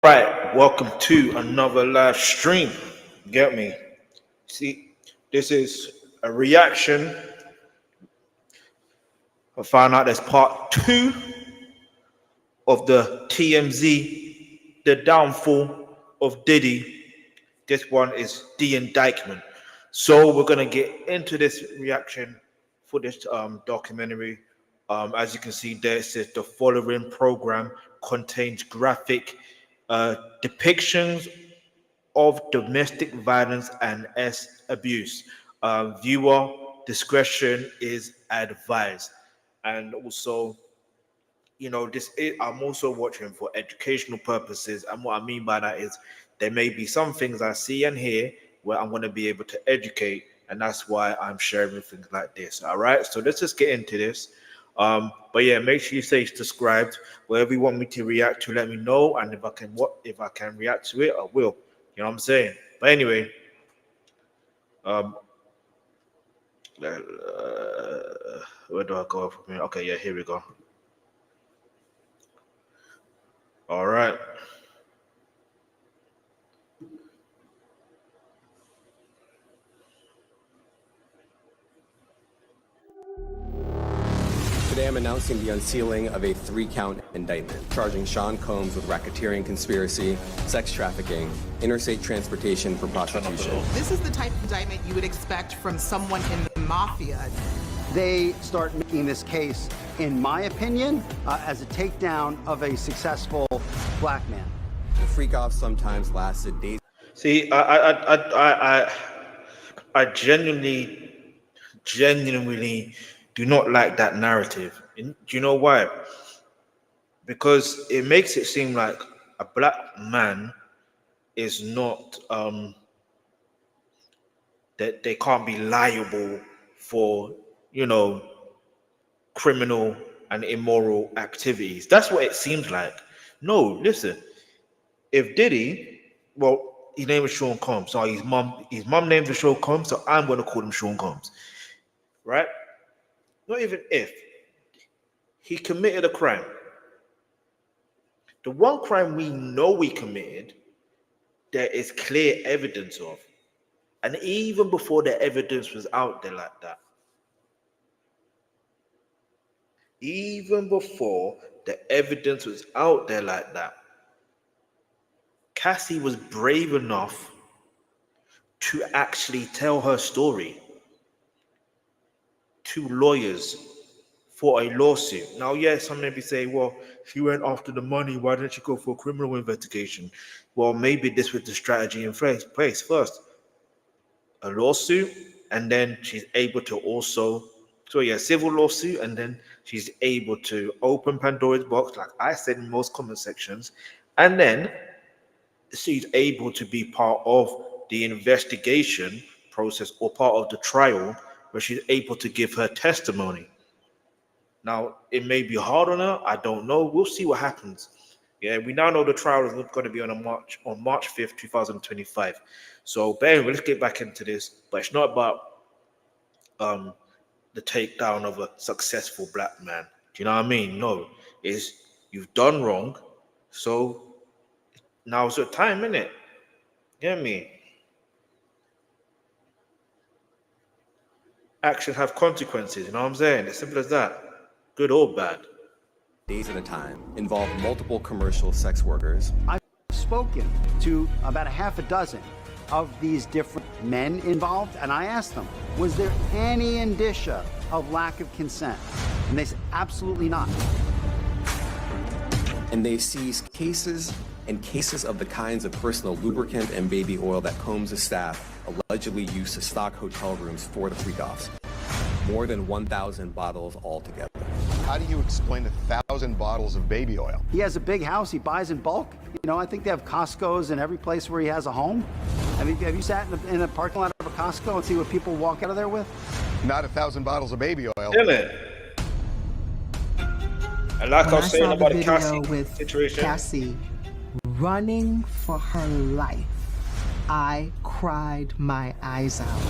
Right, welcome to another live stream. Get me? See, this is a reaction. I found out there's part two of the TMZ, the downfall of Diddy. This one is the indictment. So we're gonna get into this reaction for this documentary. As you can see there, it says the following program contains graphic depictions of domestic violence and abuse. Viewer discretion is advised. And also, I'm also watching for educational purposes. And what I mean by that is there may be some things I see and hear where I'm going to be able to educate. And that's why I'm sharing things like this. All right. So let's just get into this. But yeah, make sure you stay subscribed. Whatever you want me to react to, let me know. And if I can react to it, I will. You know what I'm saying? But anyway, um, where do I go from here? Okay, yeah, here we go. All right. Today I'm announcing the unsealing of a 3-count indictment, charging Sean Combs with racketeering conspiracy, sex trafficking, interstate transportation for prostitution. This is the type of indictment you would expect from someone in the mafia. They start making this case, in my opinion, as a takedown of a successful black man. The freak-off sometimes lasted days. See, I genuinely do not like that narrative. And do you know why? Because it makes it seem like a black man is not that they can't be liable for criminal and immoral activities. That's what it seems like. No, listen. If Diddy, well, his name is Sean Combs. So his mom named him Sean Combs, so I'm going to call him Sean Combs. Right? Not even if. He committed a crime. The one crime we know he committed, there is clear evidence of. And even before the evidence was out there like that, even before the evidence was out there like that, Cassie was brave enough to actually tell her story to lawyers for a lawsuit. Now, yes, some maybe say, well, she went after the money. Why didn't she go for a criminal investigation? Well, maybe this was the strategy in place. First, a lawsuit, and then she's able to also, civil lawsuit, and then she's able to open Pandora's box, like I said in most comment sections, and then she's able to be part of the investigation process or part of the trial where she's able to give her testimony. Now, it may be hard on her. I don't know. We'll see what happens. Yeah, we now know the trial is not going to be on March 5th, 2025. So, but anyway, let's get back into this. But it's not about the takedown of a successful black man. Do you know what I mean? No, it's you've done wrong. So now's your time, innit? You know what I mean? Actions have consequences, you know what I'm saying? It's simple as that. Good or bad. Days at a time, involved multiple commercial sex workers. I've spoken to about a half a dozen of these different men involved, and I asked them, was there any indicia of lack of consent? And they said, absolutely not. And they seized cases and cases of the kinds of personal lubricant and baby oil that Combs' staff allegedly used to stock hotel rooms for the freak-offs. More than 1,000 bottles altogether. How do you explain 1,000 bottles of baby oil? He has a big house. He buys in bulk. I think they have Costco's in every place where he has a home. Have you sat in a parking lot of a Costco and see what people walk out of there with? Not 1,000 bottles of baby oil. Damn it. And like I was saying about the Cassie with situation. Cassie running for her life, I cried my eyes out.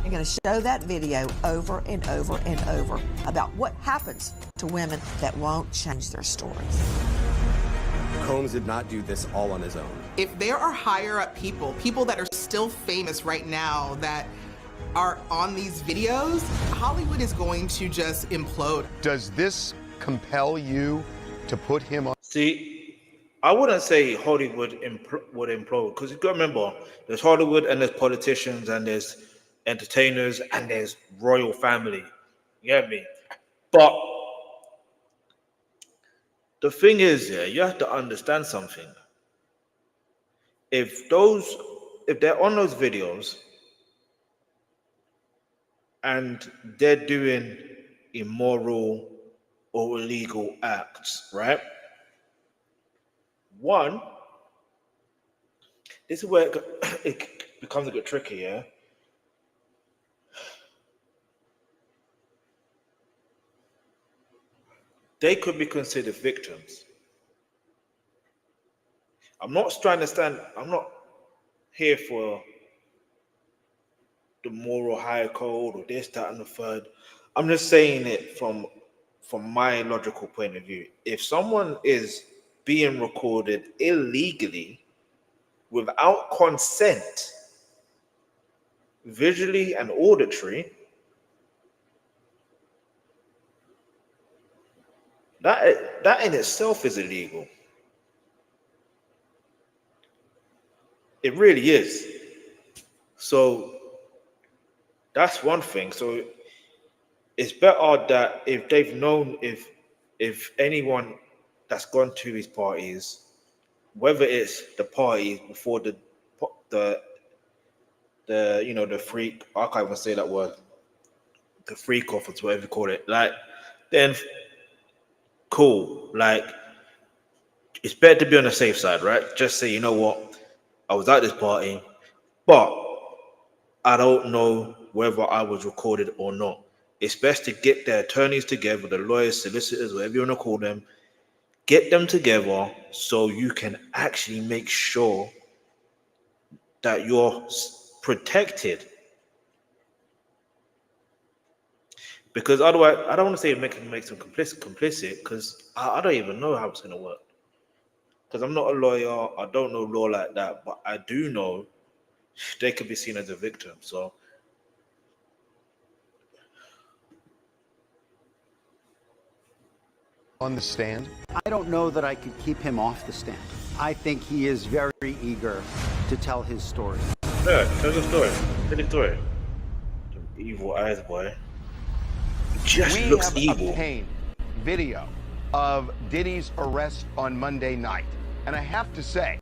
I'm going to show that video over and over and over about what happens to women that won't change their stories. Combs did not do this all on his own. If there are higher up people that are still famous right now that are on these videos, Hollywood is going to just implode. Does this compel you to put him on? See, I wouldn't say Hollywood would implode, because you got to remember, there's Hollywood and there's politicians and there's entertainers and there's royal family. You get me? But the thing is, yeah, you have to understand something. If they're on those videos and they're doing immoral or illegal acts, right? One, this is where it becomes a bit tricky, yeah? They could be considered victims. I'm not here for the moral high code or this, that, and the third. I'm just saying it from my logical point of view. If someone is being recorded illegally without consent, visually and auditory, that in itself is illegal. It really is. So that's one thing. So it's better that if they've known, if anyone that's gone to these parties, whether it's the parties before the freak, I can't even say that word, the freak off or whatever you call it, like, then cool. Like, it's better to be on the safe side, right? Just say, you know what, I was at this party, but I don't know whether I was recorded or not. It's best to get the attorneys together, the lawyers, solicitors, whatever you want to call them, get them together so you can actually make sure that you're protected. Because otherwise, I don't want to say make them complicit, because I don't even know how it's going to work. Because I'm not a lawyer, I don't know law like that, but I do know they could be seen as a victim. So On the stand? I don't know that I could keep him off the stand. I think he is very eager to tell his story. yeah, tell the story. Tell the story. Them evil eyes, boy. It just We looks have evil. obtained video of Diddy's arrest on Monday night. And I have to say,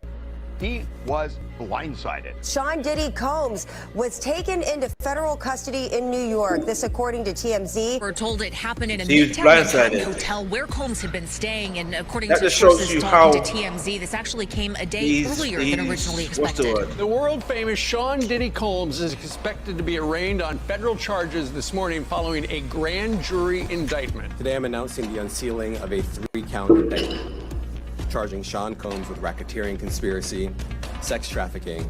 he was blindsided. Sean Diddy Combs was taken into federal custody in New York. This, according to TMZ. We're told it happened in a He was Midtown Manhattan blindsided. hotel where Combs had been staying, and according That to just shows sources you talking how to TMZ, this actually came a day He's- earlier than originally what's the expected. word? The world-famous Sean Diddy Combs is expected to be arraigned on federal charges this morning following a grand jury indictment. Today, I'm announcing the unsealing of a 3-count indictment, charging Sean Combs with racketeering conspiracy, sex trafficking,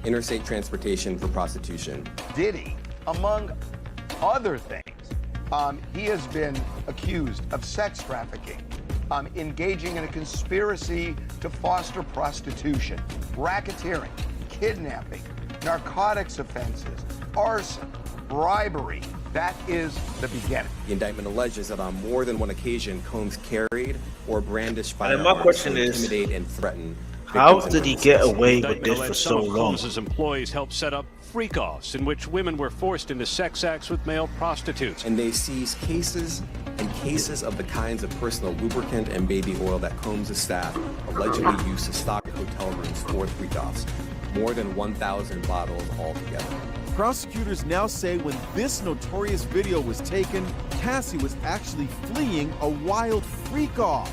interstate transportation for prostitution. Diddy, among other things, he has been accused of sex trafficking, engaging in a conspiracy to foster prostitution, racketeering, kidnapping, narcotics offenses, arson, bribery. That is the beginning. The indictment alleges that on more than one occasion, Combs carried or brandished And firearms my question to is, intimidate and threaten how victims and did he witnesses. get away with Indictment this for alleged so some of long? Combs' employees helped set up freak-offs in which women were forced into sex acts with male prostitutes. And they seized cases and cases of the kinds of personal lubricant and baby oil that Combs' staff allegedly used to stock hotel rooms for freak-offs. More than 1,000 bottles altogether. Prosecutors now say when this notorious video was taken, Cassie was actually fleeing a wild freak-off.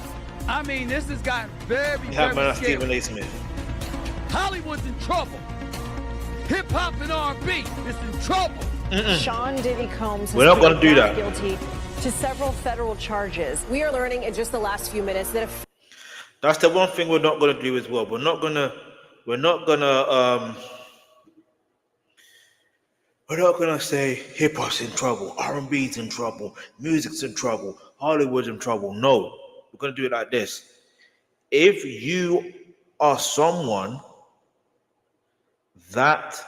I mean, this has gotten very, Yeah, man, Stephen A. Smith. Hollywood's in trouble. Hip-hop and R&B is in trouble. Sean Diddy Combs We're not gonna do that. guilty to several federal charges. We are learning in just the last few minutes that That's the one thing we're not gonna do as well. We're not gonna say hip hop's in trouble, R&B's in trouble, music's in trouble, Hollywood's in trouble. No, we're gonna do it like this. if you are someone that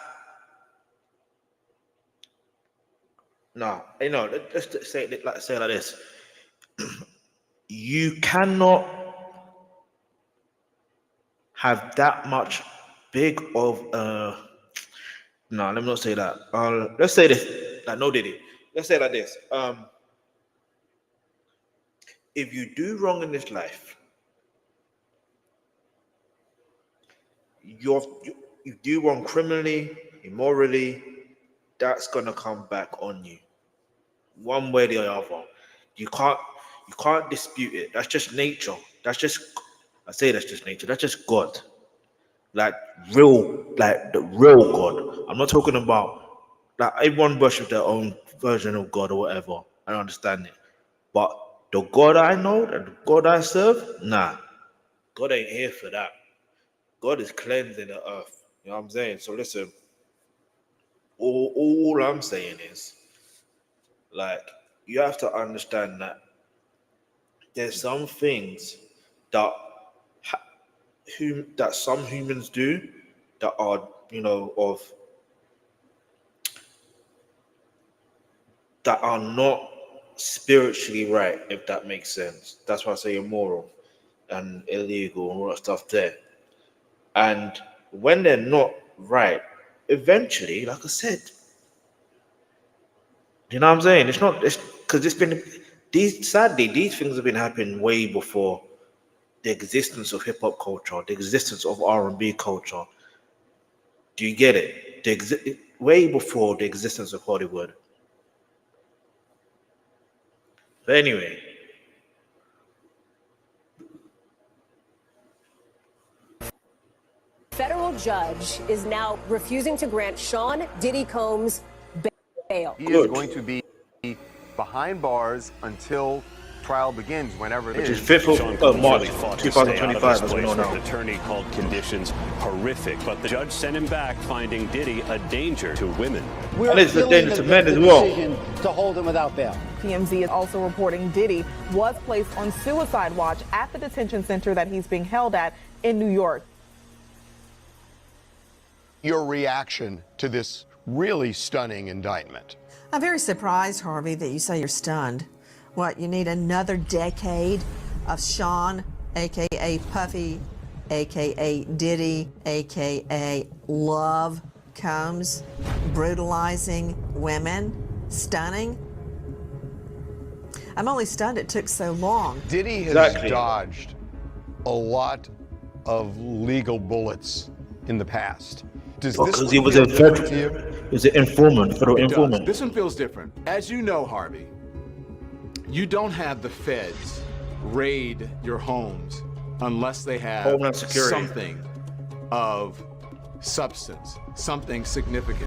let's say it like this. You cannot have that much big of let me not say that. Let's say this. Like no Diddy. Let's say it like this. If you do wrong in this life, you do wrong criminally, immorally, that's gonna come back on you, one way or the other. You can't dispute it. That's just nature. That's just nature. That's just God. Like the real God. I'm not talking about like everyone worships their own version of God or whatever. I understand it, but the God I know and the God I serve, nah, God ain't here for that. God is cleansing the earth. You know what I'm saying? So listen, all I'm saying is, like, you have to understand that there's some things that some humans do that are, that are not spiritually right, if that makes sense. That's why I say immoral and illegal and all that stuff there. And when they're not right, eventually, like I said, you know what I'm saying? It's because these things have been happening way before the existence of hip hop culture, the existence of R&B culture. Do you get it? Way before the existence of Hollywood. But anyway, federal judge is now refusing to grant Sean Diddy Combs bail. He is going to be behind bars until trial begins, whenever it which is. is 5th of March, 2025, as we know now. The attorney called conditions horrific, but the judge sent him back, finding Diddy a danger to women. We're And it's a appealing danger to men as well. decision to hold him without bail. TMZ is also reporting Diddy was placed on suicide watch at the detention center that he's being held at in New York. Your reaction to this really stunning indictment? I'm very surprised, Harvey, that you say you're stunned. What, you need another decade of Sean, a.k.a. Puffy, a.k.a. Diddy, a.k.a. Love Combs, brutalizing women, stunning? I'm only stunned it took so long. Diddy has dodged a lot of legal bullets in the past. Because he was a informant, federal informant. This one feels different. As you know, Harvey, you don't have the feds raid your homes unless they have Homeland Security. something of substance, something significant.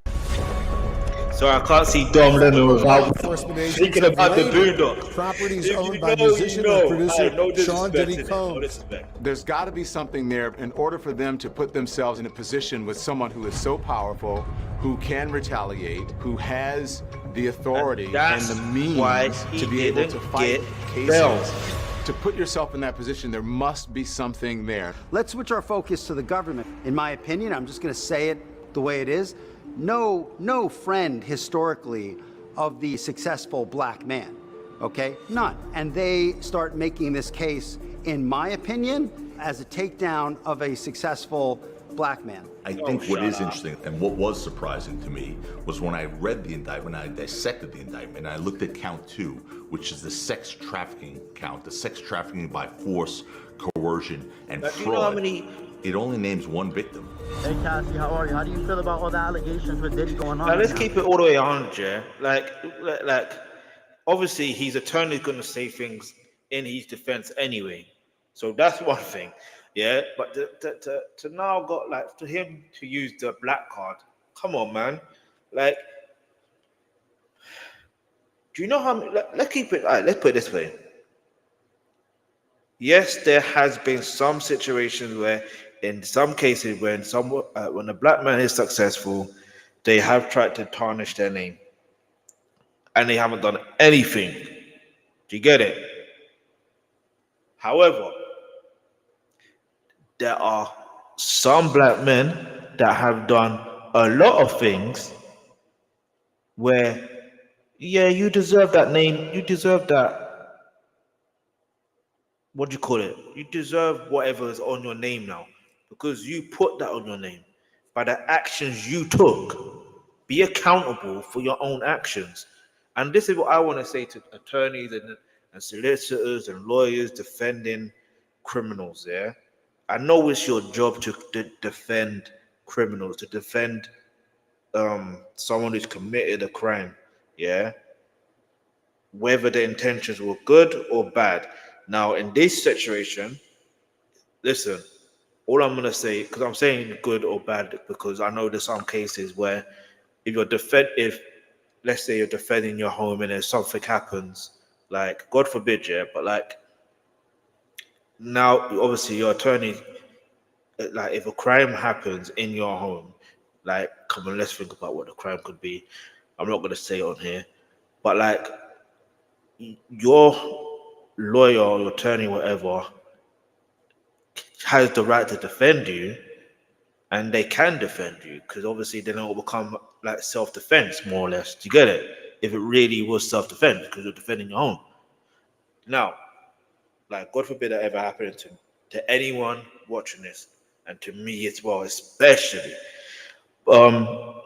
So I can't see Dom Lennon without enforcement agents thinking about the raided Boondocks. properties If you owned by know, musician you know. and producer No disrespect Sean to Diddy them, Combs. no disrespect. There's got to be something there in order for them to put themselves in a position with someone who is so powerful, who can retaliate, who has the authority and the means to be able to fight cases. To put yourself in that position, there must be something there. Let's switch our focus to the government. In my opinion, I'm just going to say it the way it is. No friend historically of the successful black man, okay? None. And they start making this case, in my opinion, as a takedown of a successful black man. I think what is interesting and what was surprising to me was when I read the indictment, I dissected the indictment, and I looked at count 2, which is the sex trafficking count, the sex trafficking by force, coercion, and But fraud. you know how many... It only names one victim. Hey Cassie, how are you? How do you feel about all the allegations with Diddy going on? Now, let's right keep it all the way 100, yeah? Like, obviously, his attorney's going to say things in his defense anyway. So that's one thing, yeah? But to now got, like, to him to use the black card, come on, man. Like, do you know how many... Let's keep it... All right, let's put it this way. Yes, there has been some situations where, in some cases, when a black man is successful, they have tried to tarnish their name, and they haven't done anything. Do you get it? However, there are some black men that have done a lot of things where, yeah, you deserve that name, you deserve that, what do you call it? You deserve whatever is on your name now because you put that on your name by the actions you took. Be accountable for your own actions. And this is what I want to say to attorneys and solicitors and lawyers defending criminals. Yeah, I know it's your job to defend criminals, to defend someone who's committed a crime. Yeah, whether the intentions were good or bad. Now, in this situation, listen, all I'm going to say, because I'm saying good or bad, because I know there's some cases where if let's say you're defending your home and then something happens, like, God forbid, yeah, but like, now, obviously, your attorney, like, if a crime happens in your home, like, come on, let's think about what the crime could be. I'm not going to say it on here, but like, your lawyer or your attorney, whatever, has the right to defend you, and they can defend you because obviously then it will become like self-defense, more or less. Do you get it? If it really was self-defense because you're defending your own. Now, like, God forbid that ever happened to anyone watching this, and to me as well, especially. But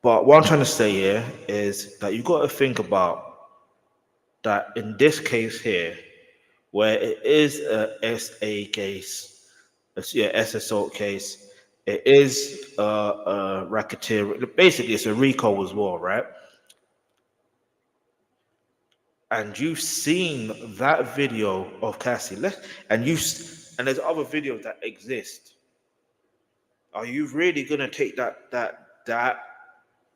what I'm trying to say here is that you got to think about that in this case here, where it is a SA case, S assault case, it is a racketeer. Basically, it's a RICO as well, right? And you've seen that video of Cassie, and there's other videos that exist. Are you really gonna take that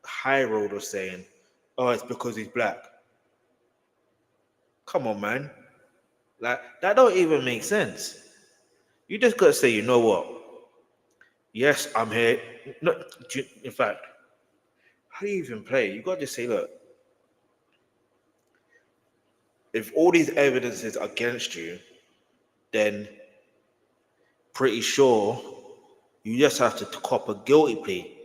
high road of saying, "Oh, it's because he's black"? Come on, man. Like, that don't even make sense. You just gotta say, you know what? Yes, I'm here. No, in fact, how do you even play? You gotta just say, look, if all these evidence is against you, then pretty sure you just have to cop a guilty plea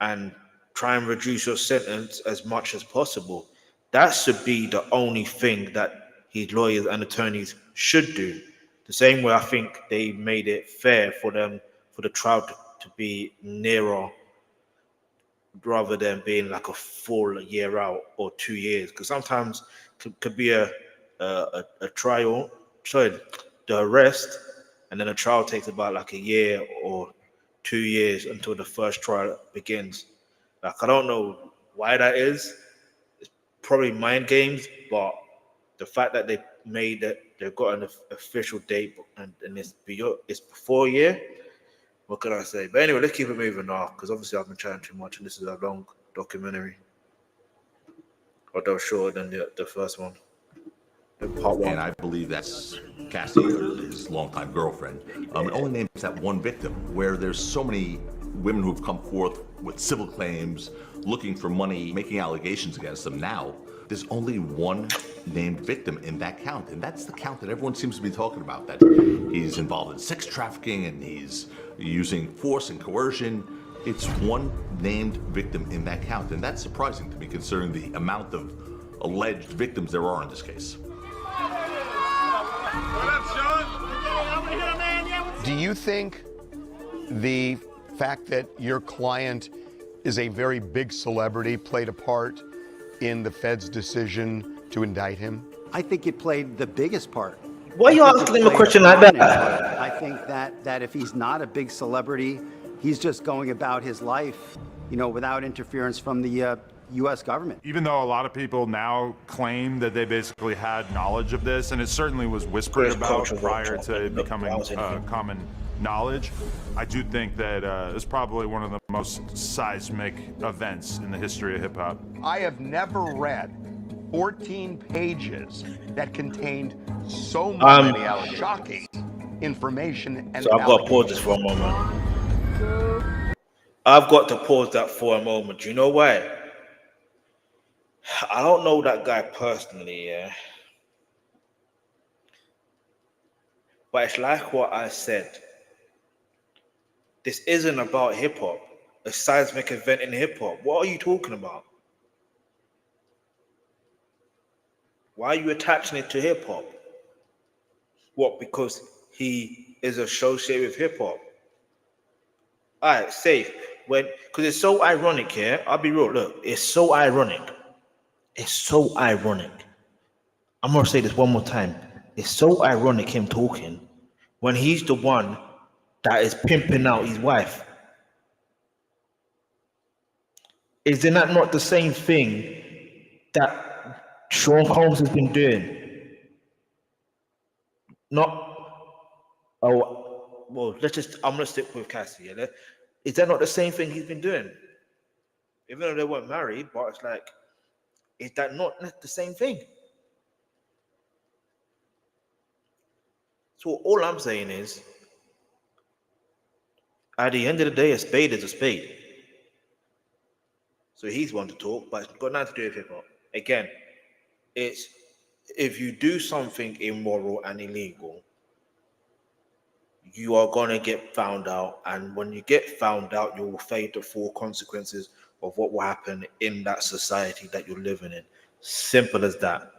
and try and reduce your sentence as much as possible. That should be the only thing that his lawyers and attorneys should do. The same way I think they made it fair for the trial to be nearer rather than being like a full year out or 2 years. Because sometimes could be a trial, the arrest, and then a trial takes about like a year or 2 years until the first trial begins. Like, I don't know why that is. It's probably mind games, but the fact that they made that they've got an official date and it's before a year, what can I say? But anyway, let's keep it moving now, because obviously I've been chatting too much and this is a long documentary. Although shorter than the first one. Part one. And I believe that's Cassie, his longtime girlfriend. It only names that one victim, where there's so many women who've come forth with civil claims, looking for money, making allegations against them. Now, there's only one named victim in that count, and that's the count that everyone seems to be talking about, that he's involved in sex trafficking and he's using force and coercion. It's one named victim in that count, and that's surprising to me considering the amount of alleged victims there are in this case. Do you think the fact that your client is a very big celebrity played a part in the Fed's decision to indict him? I think it played the biggest part. Why are you asking him a question like that? I think that if he's not a big celebrity, he's just going about his life, without interference from the U.S. government. Even though a lot of people now claim that they basically had knowledge of this, and it certainly was whispered about prior to it becoming common knowledge, I do think that it's probably one of the most seismic events in the history of hip-hop. I have never read 14 pages that contained so many shocking information and so I've got to pause this for a moment. I've got to pause that for a moment. You know why? I don't know that guy personally, yeah. But it's like what I said. This isn't about hip hop, a seismic event in hip hop. What are you talking about? Why are you attaching it to hip hop? What, because he is associated with hip hop? All right, safe. Because it's so ironic here. I'll be real. Look, it's so ironic. It's so ironic. I'm going to say this one more time. It's so ironic him talking when he's the one that is pimping out his wife. Isn't that not the same thing that Sean Combs has been doing? I'm going to stick with Cassie. Yeah? Is that not the same thing he's been doing? Even though they weren't married, but it's like, is that not the same thing? So all I'm saying is, at the end of the day, a spade is a spade. So he's one to talk, but it's got nothing to do with hip hop. Again, it's if you do something immoral and illegal, you are going to get found out. And when you get found out, you will face the full consequences of what will happen in that society that you're living in. Simple as that.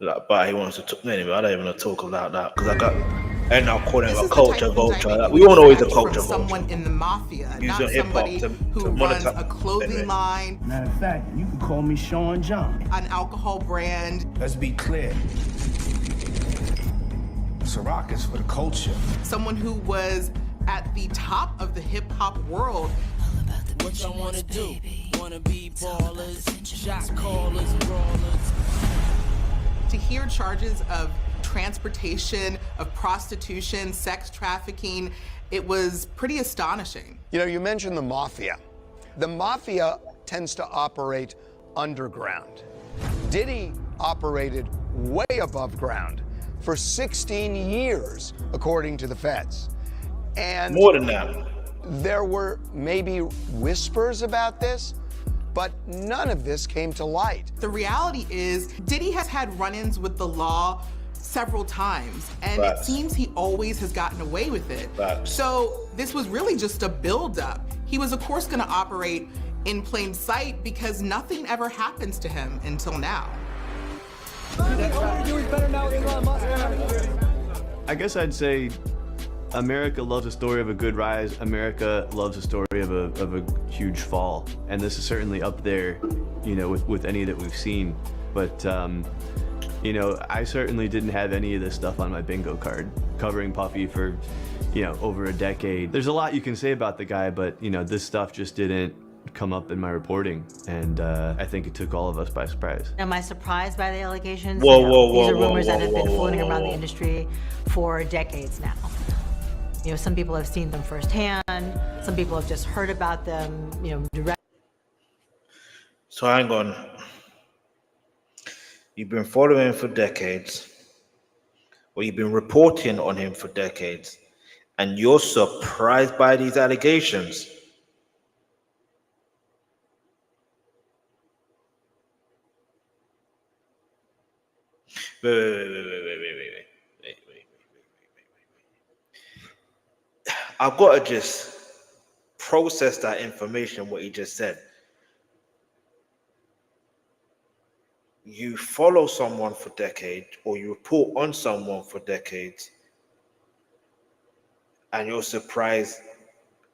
But he wants to talk. Anyway, I don't even want to talk about that because I got end up calling him a culture vulture. We all know he's a culture vulture. Someone in the mafia, not Using hip hop somebody to who runs a clothing anyway. line, Matter of fact, you can call me Sean John. an alcohol brand. Let's be clear. Ciroc is for the culture. Someone who was at the top of the hip hop world. What y'all wanna do? Wanna be ballers, shot callers, brawlers. To hear charges of transportation, of prostitution, sex trafficking, it was pretty astonishing. You know, you mentioned the mafia. The mafia tends to operate underground. Diddy operated way above ground for 16 years, according to the feds. And more than that. There were maybe whispers about this, but none of this came to light. The reality is, Diddy has had run-ins with the law several times, and Facts. it seems he always has gotten away with it. Facts. So this was really just a build-up. He was, of course, going to operate in plain sight because nothing ever happens to him until now. I guess I'd say America loves a story of a good rise. America loves a story of a huge fall, and this is certainly up there, you know, with any that we've seen. But you know, I certainly didn't have any of this stuff on my bingo card. Covering Puffy for, you know, over a decade. There's a lot you can say about the guy, but you know, this stuff just didn't come up in my reporting, and I think it took all of us by surprise. Am I surprised by the allegations? Whoa, No. whoa, whoa, These are whoa, rumors that have whoa, been whoa, floating whoa, around whoa. the industry for decades now. You know, some people have seen them firsthand. Some people have just heard about them, you know, direct. So hang on. You've been following him for decades, or you've been reporting on him for decades, and you're surprised by these allegations. Wait. I've got to just process that information, what he just said. You follow someone for decades, or you report on someone for decades, and you're surprised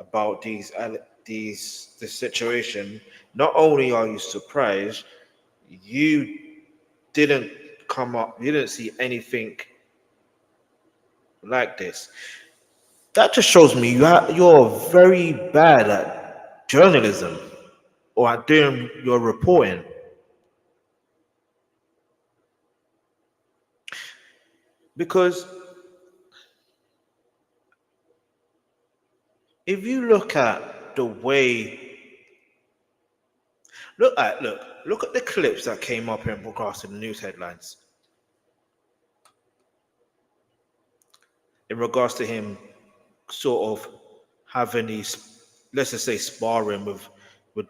about this situation. Not only are you surprised, you didn't see anything like this. That just shows me you're very bad at journalism or at doing your reporting. Because if you look at the way, look at the clips that came up in regards to the news headlines. In regards to him sort of having these, let's just say, sparring with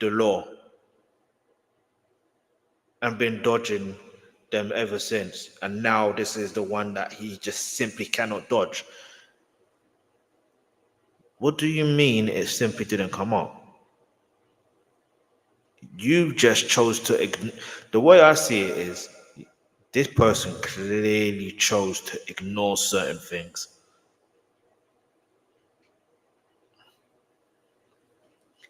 the law. and been dodging them ever since. And now this is the one that he just simply cannot dodge. What do you mean it simply didn't come up? You just chose to ignore. The way I see it is, this person clearly chose to ignore certain things.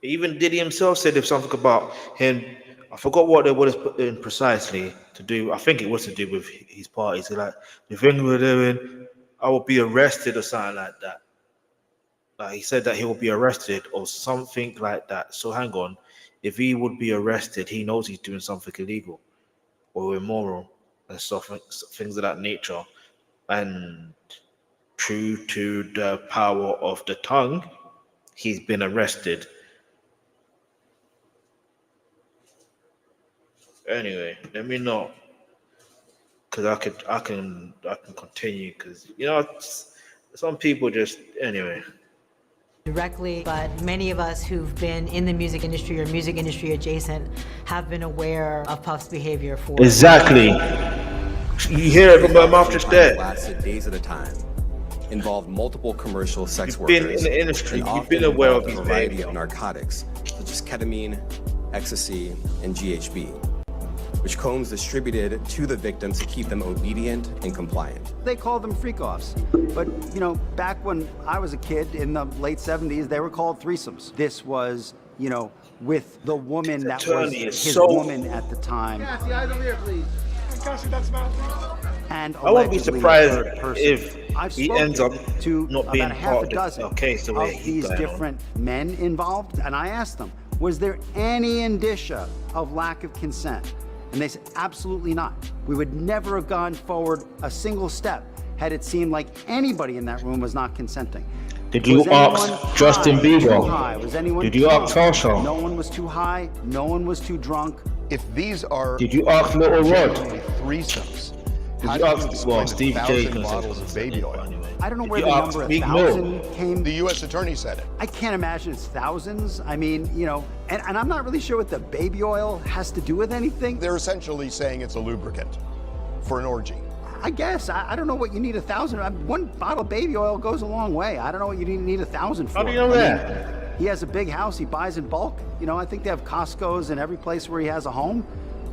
Even Diddy himself said if something about him, I forgot what it was put in precisely to do. I think it was to do with his parties. Like, the thing we're doing, I will be arrested or something like that. Like, he said that he will be arrested or something like that. So hang on, if he would be arrested, he knows he's doing something illegal or immoral and stuff, things of that nature. And true to the power of the tongue, he's been arrested. Anyway, let me know, because I can continue, because some people just directly, but many of us who've been in the music industry or music industry adjacent have been aware of Puff's behavior for exactly. You hear it from my mouth just there. Lasted days at a time. Involved multiple commercial sex You've workers. been in the industry. And You've been aware of a these variety things. of narcotics, such as ketamine, ecstasy, and GHB, which Combs distributed to the victims to keep them obedient and compliant. They called them freak-offs. But, back when I was a kid in the late 70s, they were called threesomes. This was, with the woman that was his woman at the time. Cassie, eyes over here, please. Cassie, that's not. And I won't be surprised if I've he ends up to not being about half part a dozen of case the way of he's these going on. different men involved, and I asked them, was there any indicia of lack of consent? And they said, absolutely not. We would never have gone forward a single step had it seemed like anybody in that room was not consenting. Did you ask Justin Bieber? Was anyone Did you ask drunk? Tasha? No one was too high. No one was too drunk. If these are Did you ask Little Rod? threesomes, Did how you do ask explain Steve 1,000 J? bottles of baby oil? I don't know where You the asked number Meek 1,000 Mill. came. The U.S. Attorney said it. I can't imagine it's thousands. I mean, and I'm not really sure what the baby oil has to do with anything. They're essentially saying it's a lubricant for an orgy. I guess. I don't know what you need 1,000. One bottle of baby oil goes a long way. I don't know what you need 1,000 for. How do you know that? I mean, he has a big house. He buys in bulk. I think they have Costco's in every place where he has a home.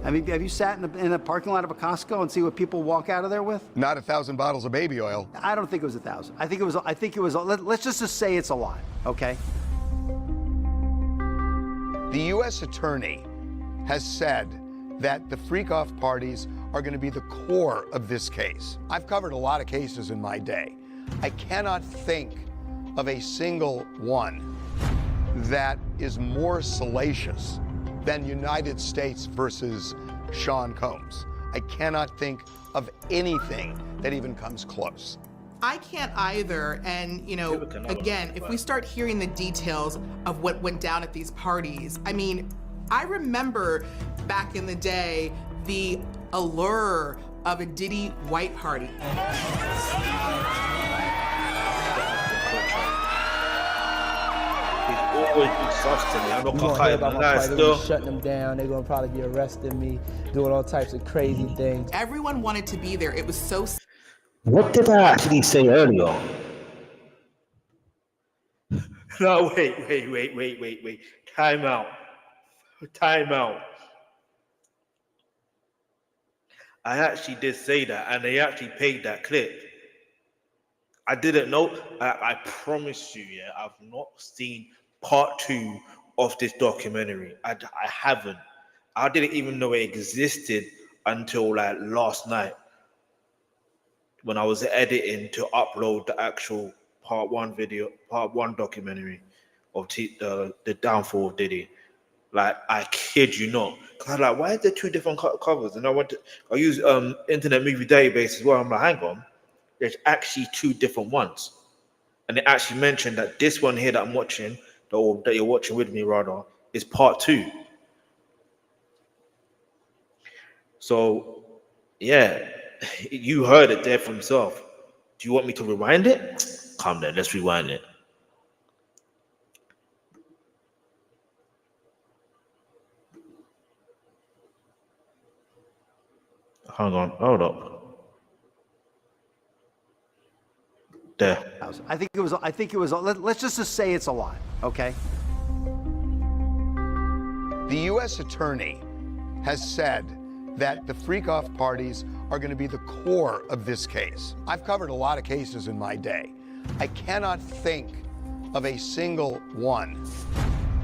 I mean, have you sat in a parking lot of a Costco and see what people walk out of there with? Not 1,000 bottles of baby oil. I don't think it was 1,000. I think it was. Let's just say it's a lot. Okay. The U.S. Attorney has said that the freak-off parties are going to be the core of this case. I've covered a lot of cases in my day. I cannot think of a single one that is more salacious than United States versus Sean Combs. I cannot think of anything that even comes close. I can't either. And, again, if we start hearing the details of what went down at these parties, I mean, I remember back in the day, the allure of a Diddy white party. Shutting them down. They're gonna probably be arresting me, doing all types of crazy things. Everyone wanted to be there. It was so. What did I actually say earlier? No, wait. Time out. I actually did say that, and they actually paid that clip. I didn't know. I promise you, I've not seen part 2 of this documentary. I haven't. I didn't even know it existed until last night when I was editing to upload the actual part 1 documentary of the downfall of Diddy. I kid you not. Cause I'm why are there 2 different covers? And I use Internet Movie Database as well. I'm hang on. There's actually 2 different ones. And they actually mentioned that this one here that I'm watching, or that you're watching with me rather, is part 2. So, you heard it there for himself. Do you want me to rewind it? Come then, let's rewind it. Hang on, hold up. There. I think it was. Let's just say it's a lot. Okay. The U.S. Attorney has said that the freak-off parties are going to be the core of this case. I've covered a lot of cases in my day. I cannot think of a single one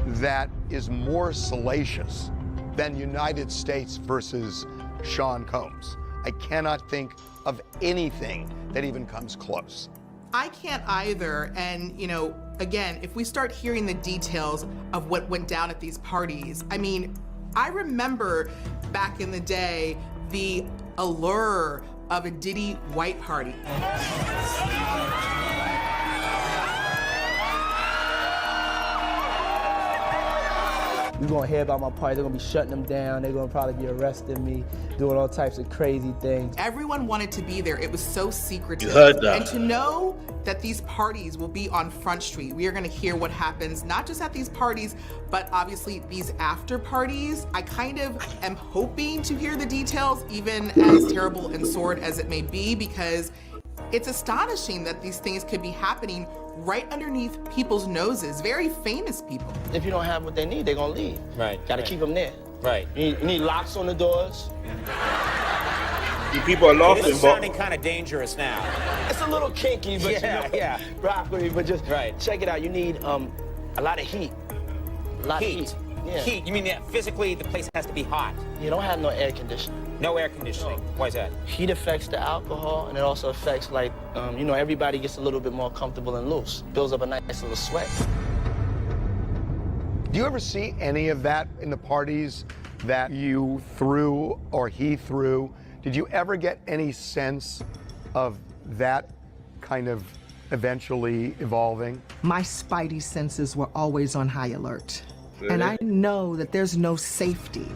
that is more salacious than United States versus Sean Combs. I cannot think of anything that even comes close. I can't either. And, you know, again, if we start hearing the details of what went down at these parties, I mean, I remember back in the day the allure of a Diddy white party. You're gonna hear about my party, they're gonna be shutting them down, they're gonna probably be arresting me, doing all types of crazy things. Everyone wanted to be there. It was so secretive. You heard that. And to know that these parties will be on Front Street, we are gonna hear what happens, not just at these parties, but obviously these after parties. I kind of am hoping to hear the details, even as terrible and sordid as it may be, because it's astonishing that these things could be happening right underneath people's noses, very famous people. If you don't have what they need, they're gonna leave. Right. Gotta keep them there. Right. You need locks on the doors. You people are laughing, This is but sounding kind of dangerous now. It's a little kinky, but Yeah. broccoli, but just Right. check it out. You need a lot of heat. A lot of Heat. heat. Yeah. Heat. You mean that physically the place has to be hot? You don't have no air conditioning. No air conditioning. Why is that? Heat affects the alcohol, and it also affects, like, you know, everybody gets a little bit more comfortable and loose. Builds up a nice little sweat. Do you ever see any of that in the parties that you threw or he threw? Did you ever get any sense of that kind of eventually evolving? My spidey senses were always on high alert. Really? And I know that there's no safety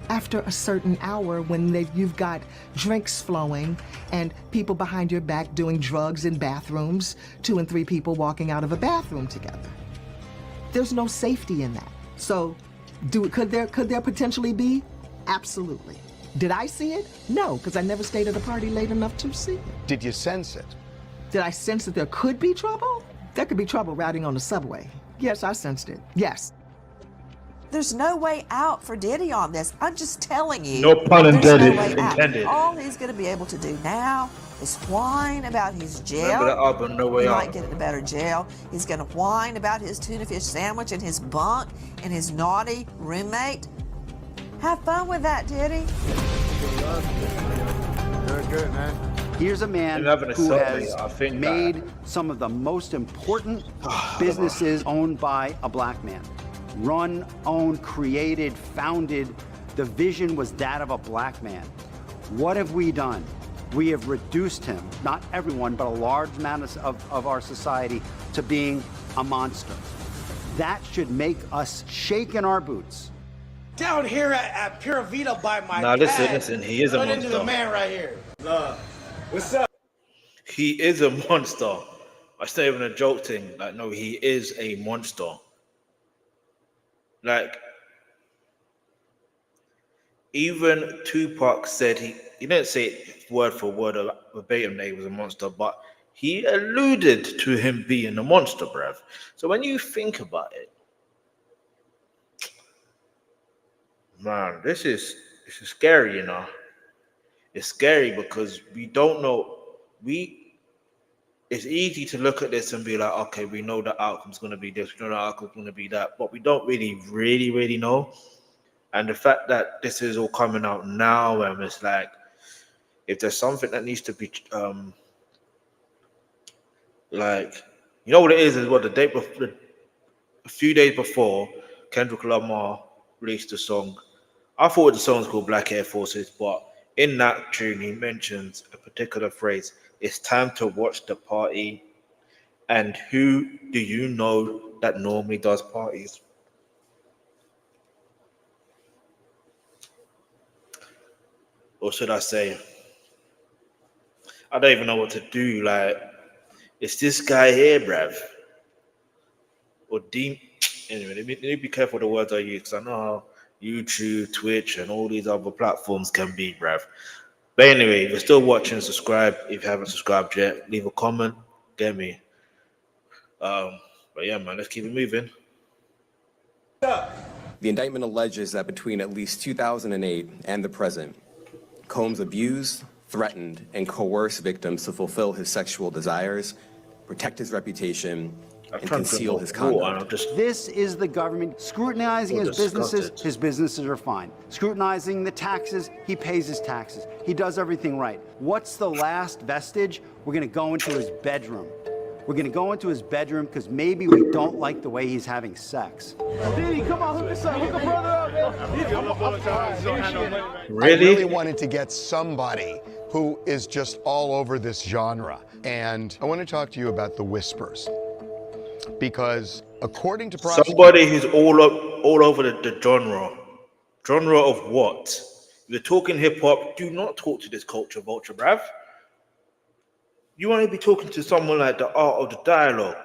after a certain hour when you've got drinks flowing and people behind your back doing drugs in bathrooms, 2 and 3 people walking out of a bathroom together. There's no safety in that. So could there potentially be? Absolutely. Did I see it? No, because I never stayed at a party late enough to see it. Did you sense it? Did I sense that there could be trouble? There could be trouble riding on the subway. Yes, I sensed it. Yes. There's no way out for Diddy on this. I'm just telling you. No pun there's intended. no way out. Intended. All he's going to be able to do now is whine about his jail. Remember that album, No Way He Out? might get in a better jail. He's going to whine about his tuna fish sandwich and his bunk and his naughty roommate. Have fun with that, Diddy. Very good, man. Here's a man You're having a who Subway, has I think made some of the most important businesses owned by a black man. Run, owned, created, founded. The vision was that of a black man. What have we done? We have reduced him, not everyone, but a large amount of our society, to being a monster. That should make us shake in our boots. Down here at Pura Vida by my Now listen, pad, listen, he is a run into monster. the man right here. What's up? He is a monster. It's not even a joke thing. Like, no, he is a monster. Like, even Tupac said he didn't say it word for word or verbatim that he was a monster, but he alluded to him being a monster, bruv. So when you think about it, man, this is scary, you know. It's scary because we don't know. It's easy to look at this and be like, okay, we know the outcome's going to be this, we know the outcome's going to be that, but we don't really know. And the fact that this is all coming out now, and it's like, if there's something that needs to be, like, you know what it is what the day before, a few days before, Kendrick Lamar released a song. I thought the song was called Black Air Forces, but in that tune, he mentions a particular phrase. It's time to watch the party. And who do you know that normally does parties? Or should I say, I don't even know what to do. Like, it's this guy here, bruv. Or Dean. Anyway, let me be careful the words I use, because I know how YouTube, Twitch, and all these other platforms can be, bruv. But anyway, if you're still watching, subscribe. If you haven't subscribed yet, leave a comment. Get me. But yeah, man, let's keep it moving. The indictment alleges that between at least 2008 and the present, Combs abused, threatened, and coerced victims to fulfill his sexual desires, protect his reputation, and conceal his conduct. This is the government scrutinizing his businesses. His businesses are fine. Scrutinizing the taxes. He pays his taxes. He does everything right. What's the last vestige? We're going to go into his bedroom. We're going to go into his bedroom because maybe we don't like the way he's having sex. Diddy, come on, hook us up. Hook a brother up. Really? I really wanted to get somebody who is just all over this genre. And I want to talk to you about the whispers. Because according to somebody who's all over the genre of what? If you're talking hip hop, do not talk to this culture vulture, bruv. You want to be talking to someone like the art of the dialogue.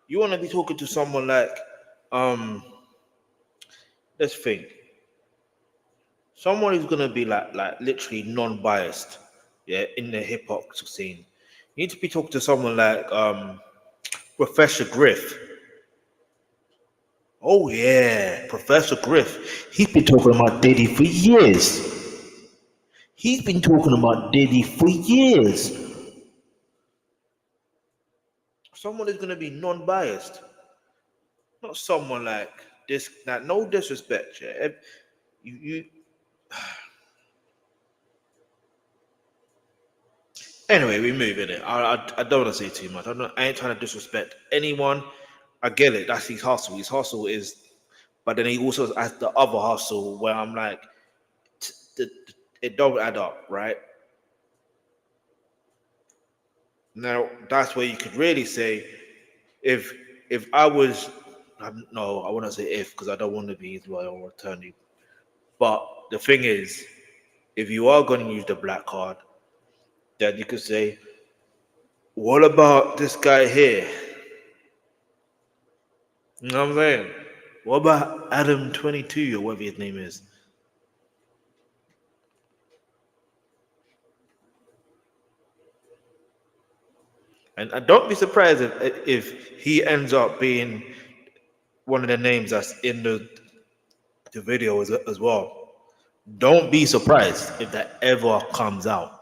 You want to be talking to someone like let's think. Someone who's gonna be like literally non-biased, yeah, in the hip hop scene. You need to be talking to someone like Professor Griff. Oh yeah, Professor Griff. He's been talking about Diddy for years. Someone is gonna be non-biased, not someone like this. Now, no disrespect, yeah. You. Anyway, we're moving it. I don't want to say too much. I ain't trying to disrespect anyone. I get it. That's his hustle. His hustle is, but then he also has the other hustle where I'm like, it don't add up, right? Now that's where you could really say, if I was, no, I wouldn't say if, because I don't want to be his royal attorney. But the thing is, if you are going to use the black card, then you could say, what about this guy here? You know what I'm saying? What about Adam 22 or whatever his name is? And don't be surprised if he ends up being one of the names that's in the video as well. Don't be surprised if that ever comes out.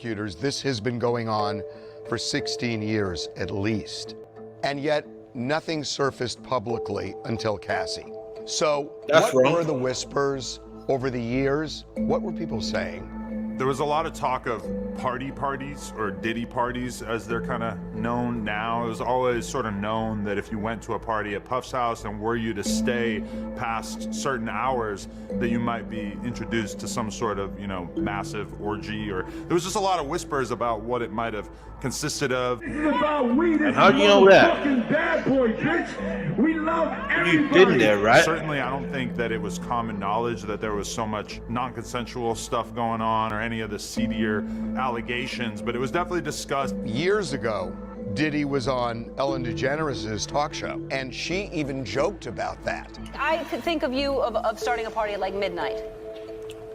This has been going on for 16 years at least. And yet nothing surfaced publicly until Cassie. So what were the whispers over the years? What were people saying? There was a lot of talk of parties or Diddy parties as they're kind of known now. It was always sort of known that if you went to a party at Puff's house and were you to stay past certain hours, that you might be introduced to some sort of, massive orgy, or there was just a lot of whispers about what it might have consisted of. This is about weed. And how do you know that? Bad boy, bitch. We love everybody. You've been there, right? Certainly, I don't think that it was common knowledge that there was so much non-consensual stuff going on or any of the seedier allegations, but it was definitely discussed. Years ago, Diddy was on Ellen DeGeneres' talk show, and she even joked about that. I could think of you of starting a party at like midnight.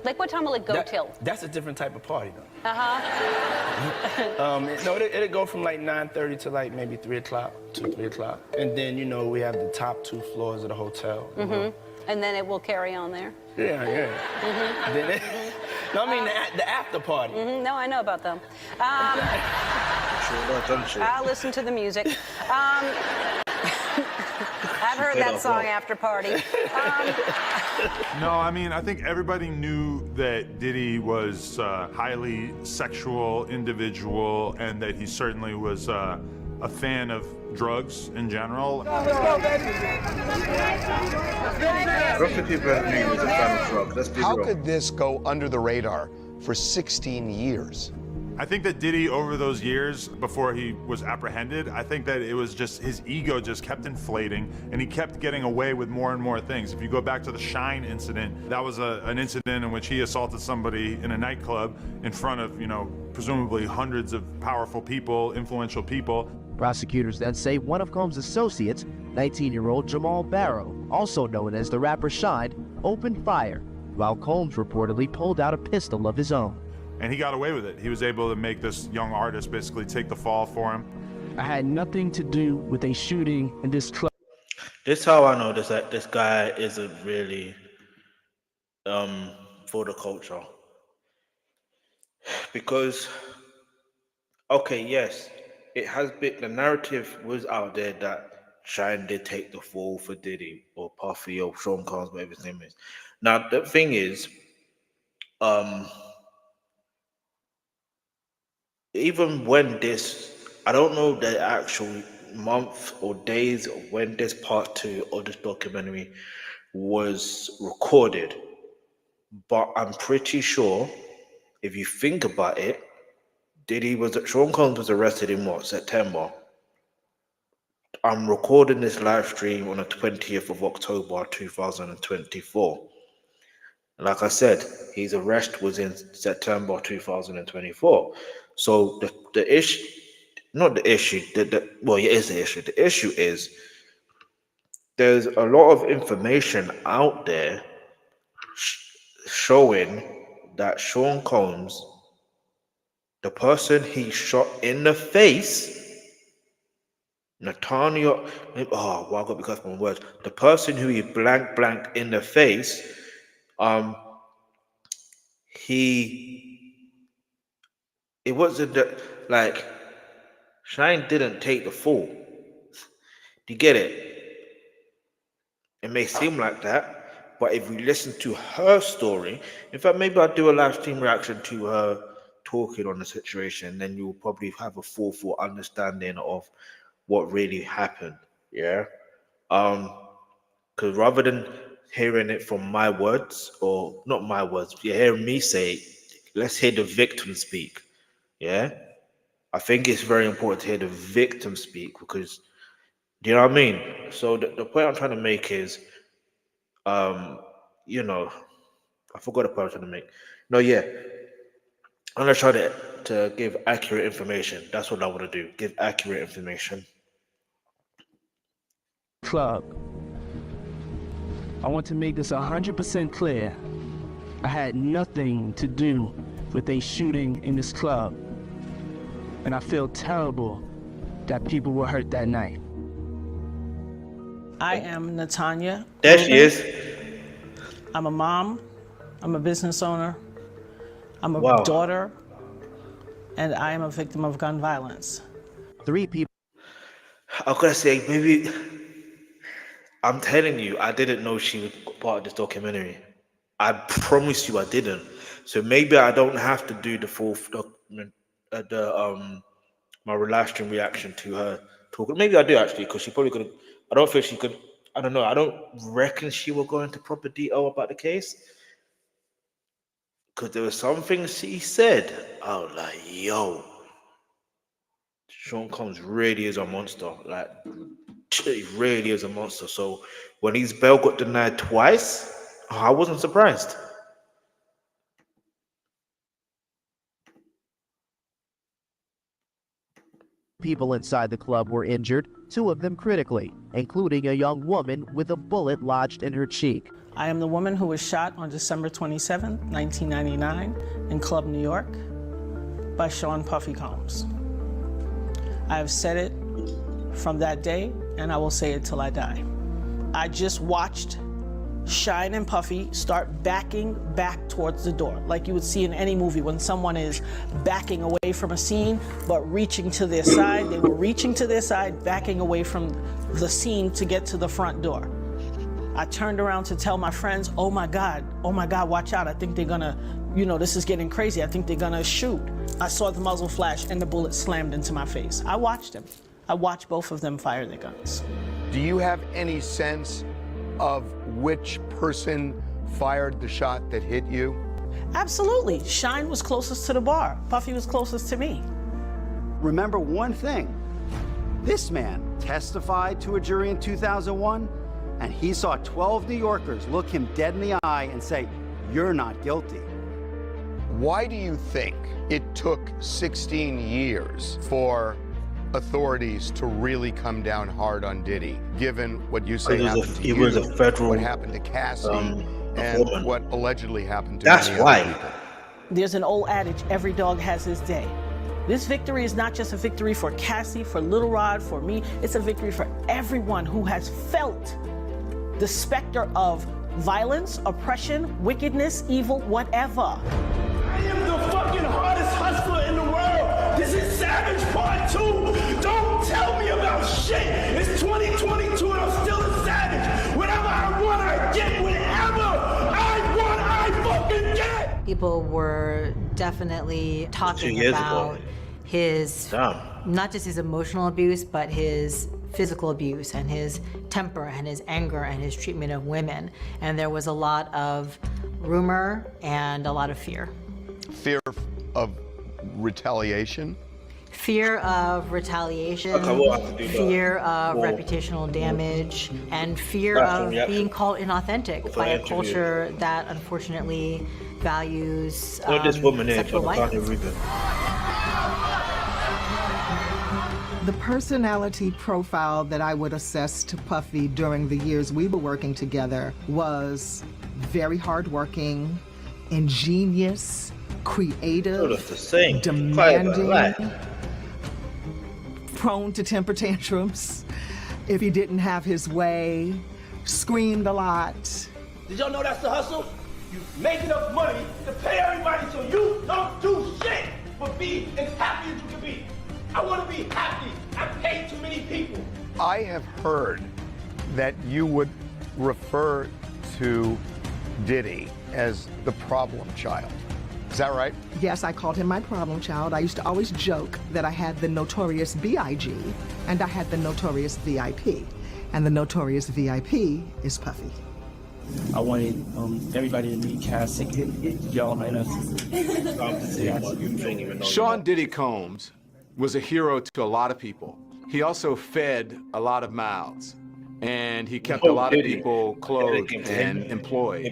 Like, what time will it go till? That's a different type of party, though. Uh-huh. No, it'll go from like 9:30 to like maybe 3 o'clock, 2, 3 o'clock. And then, we have the top 2 floors of the hotel. Mm-hmm. And then it will carry on there? Yeah. Mm-hmm. Then no, I mean the after party. Mm-hmm. No, I know about them. I'll listen to the music. I've heard that song, After Party. No, I mean, I think everybody knew that Diddy was a highly sexual individual and that he certainly was a fan of drugs in general. I don't think people knew he was a fan of drugs. Let's be real. How could this go under the radar for 16 years? I think that Diddy, over those years before he was apprehended, I think that it was just his ego just kept inflating and he kept getting away with more and more things. If you go back to the Shine incident, that was an incident in which he assaulted somebody in a nightclub in front of, presumably hundreds of powerful people, influential people. Prosecutors then say one of Combs' associates, 19-year-old Jamal Barrow, also known as the rapper Shine, opened fire, while Combs reportedly pulled out a pistol of his own. And he got away with it. He was able to make this young artist basically take the fall for him. I had nothing to do with a shooting in this club. This is how I know this guy isn't really for the culture. Because, okay, yes, it has been, the narrative was out there that Shine did take the fall for Diddy or Puffy or Sean Combs, whatever his name is. Now, the thing is, even when this, I don't know the actual month or days when this part 2 of this documentary was recorded, but I'm pretty sure if you think about it, Sean Combs was arrested in what, September? I'm recording this live stream on the 20th of October 2024. Like I said, his arrest was in September 2024. So the issue, not the issue, well, it is the issue. The issue is there's a lot of information out there showing that Sean Combs, the person he shot in the face, Nathaniel, I got to be careful with my words. The person who he blanked in the face, it wasn't like Shine didn't take the fall. Do you get it? It may seem like that, but if you listen to her story, in fact, maybe I'll do a live stream reaction to her talking on the situation, then you'll probably have a full understanding of what really happened. Yeah. Because rather than hearing it from my words, or not my words, you're hearing me say it, let's hear the victim speak. Yeah. I think it's very important to hear the victim speak because, do you know what I mean? So the point I'm trying to make is, you know, I forgot the point I'm trying to make. No, yeah. I'm going to try to give accurate information. That's what I want to do. Give accurate information. Club. I want to make this 100% clear. I had nothing to do with a shooting in this club. And I feel terrible that people were hurt that night. I am Natanya. There she is. I'm a mom. I'm a business owner. I'm a daughter. And I am a victim of gun violence. 3 people. I'm going to say, maybe, I'm telling you, I didn't know she was part of this documentary. I promise you I didn't. So maybe I don't have to do the full document, my live stream reaction to her talking. Maybe I do actually, because she probably could. I don't think she could. I don't know. I don't reckon she will go into proper detail about the case, because there were some things she said. I was like, yo, Sean Combs really is a monster. Like, he really is a monster. So when his bail got denied twice, I wasn't surprised. People inside the club were injured, 2 of them critically, including a young woman with a bullet lodged in her cheek. I am the woman who was shot on December 27, 1999 in Club New York by Sean Puffy Combs. I have said it from that day, and I will say it till I die. I just watched Shine and Puffy start backing back towards the door, like you would see in any movie when someone is backing away from a scene, but reaching to their side. They were reaching to their side, backing away from the scene to get to the front door. I turned around to tell my friends, oh my God, watch out. I think they're gonna, this is getting crazy. I think they're gonna shoot. I saw the muzzle flash and the bullet slammed into my face. I watched them. I watched both of them fire their guns. Do you have any sense of which person fired the shot that hit you? Absolutely. Shine was closest to the bar. Puffy was closest to me. Remember one thing. This man testified to a jury in 2001, and he saw 12 New Yorkers look him dead in the eye and say, "You're not guilty." Why do you think it took 16 years for authorities to really come down hard on Diddy, given what you say happened to He you, was a federal, what happened to Cassie, and what allegedly happened to That's many why. other people. There's an old adage, every dog has his day. This victory is not just a victory for Cassie, for Little Rod, for me. It's a victory for everyone who has felt the specter of violence, oppression, wickedness, evil, whatever. I am the fucking hardest hustler in the world. This is Savage Part 2. Don't tell me about shit. It's 2022 and I'm still a savage. Whatever I want, I get. Whatever I want, I fucking get. People were definitely talking about his, not just his emotional abuse, but his physical abuse and his temper and his anger and his treatment of women. And there was a lot of rumor and a lot of fear. Fear of retaliation? Fear of retaliation, fear of reputational damage, and fear of being called inauthentic by a culture that unfortunately values sexual violence. The personality profile that I would assess to Puffy during the years we were working together was very hardworking, ingenious, creative, demanding, prone to temper tantrums. If he didn't have his way, screamed a lot. Did y'all know that's the hustle? You make enough money to pay everybody so you don't do shit, but be as happy as you can be. I want to be happy. I paid too many people. I have heard that you would refer to Diddy as the problem child. Is that right? Yes, I called him my problem child. I used to always joke that I had the notorious B.I.G. and I had the notorious VIP. And the notorious VIP is Puffy. I wanted everybody to meet Cassie. Y'all might have. Sean Diddy Combs was a hero to a lot of people. He also fed a lot of mouths, and he kept a lot of people clothed and employed.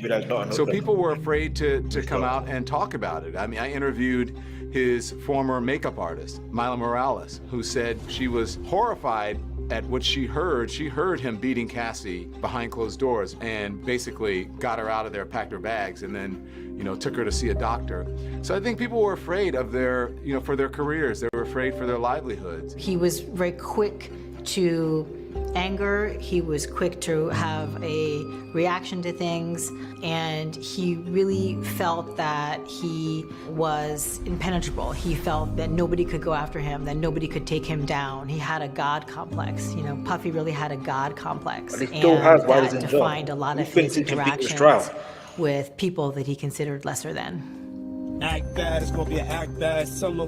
So people were afraid to come out and talk about it. I mean, I interviewed his former makeup artist, Mila Morales, who said she was horrified at what she heard. She heard him beating Cassie behind closed doors and basically got her out of there, packed her bags, and then, you know, took her to see a doctor. So I think people were afraid of their, you know, for their careers. They were afraid for their livelihoods. He was very quick to anger. He was quick to have a reaction to things, and he really felt that he was impenetrable. He felt that nobody could go after him, that nobody could take him down. He had a God complex. You know, Puffy really had a God complex, and that defined a lot of his interactions with people that he considered lesser than. Act bad, it's gonna be an act bad summer.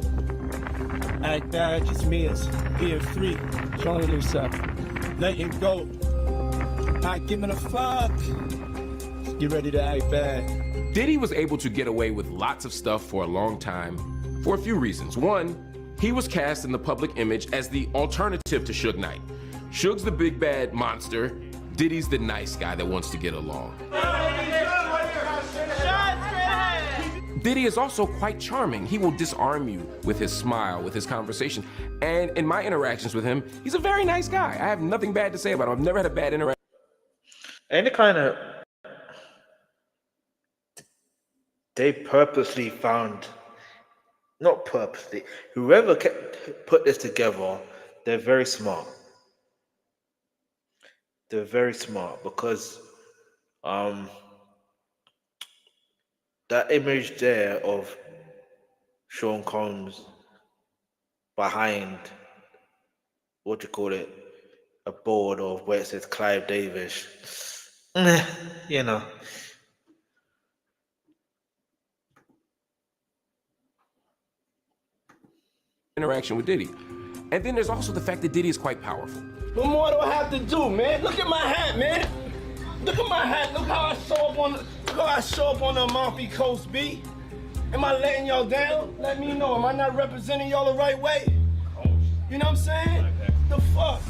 Act bad, just me as BF3, showing himself, letting go, not giving a fuck. Get ready to act bad. Diddy was able to get away with lots of stuff for a long time for a few reasons. One, he was cast in the public image as the alternative to Suge Knight. Suge's the big bad monster, Diddy's the nice guy that wants to get along. Diddy is also quite charming. He will disarm you with his smile, with his conversation. And in my interactions with him, he's a very nice guy. I have nothing bad to say about him. I've never had a bad interaction. Any kind of... They purposely found... Not purposely. Whoever put this together, they're very smart. They're very smart because... that image there of Sean Combs behind, what do you call it, a board of where it says Clive Davis, you know. Interaction with Diddy. And then there's also the fact that Diddy is quite powerful. What more do I have to do, man? Look at my hat, man. Look at my hat. Look how I show up on the Amalfi Coast, B. Am I letting y'all down? Let me know. Am I not representing y'all the right way? You know what I'm saying? The fuck?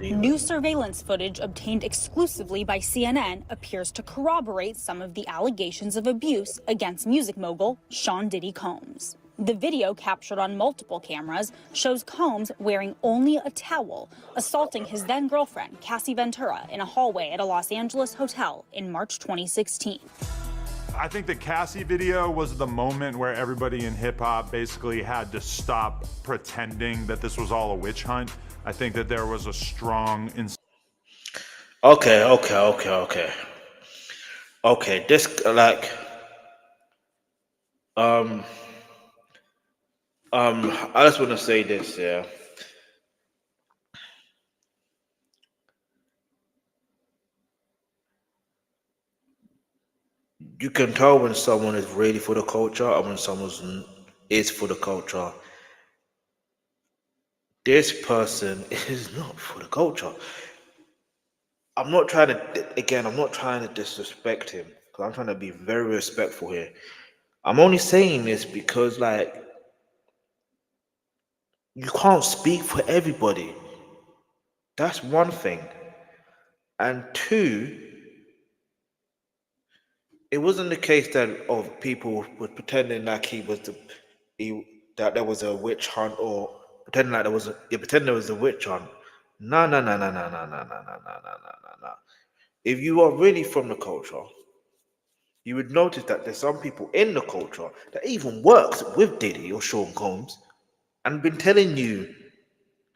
New surveillance footage obtained exclusively by CNN appears to corroborate some of the allegations of abuse against music mogul Sean Diddy Combs. The video, captured on multiple cameras, shows Combs wearing only a towel, assaulting his then-girlfriend, Cassie Ventura, in a hallway at a Los Angeles hotel in March 2016. I think the Cassie video was the moment where everybody in hip-hop basically had to stop pretending that this was all a witch hunt. I think that there was a strong... Okay, this, like... I just want to say this, yeah. You can tell when someone is really for the culture and when someone is for the culture. This person is not for the culture. I'm not trying to disrespect him, because I'm trying to be very respectful here. I'm only saying this because, like, you can't speak for everybody. That's one thing. And two, it wasn't the case that of people were pretending like that there was a witch hunt, or pretending like pretending there was a witch hunt. No. If you are really from the culture, you would notice that there's some people in the culture that even works with Diddy or Sean Combs and been telling you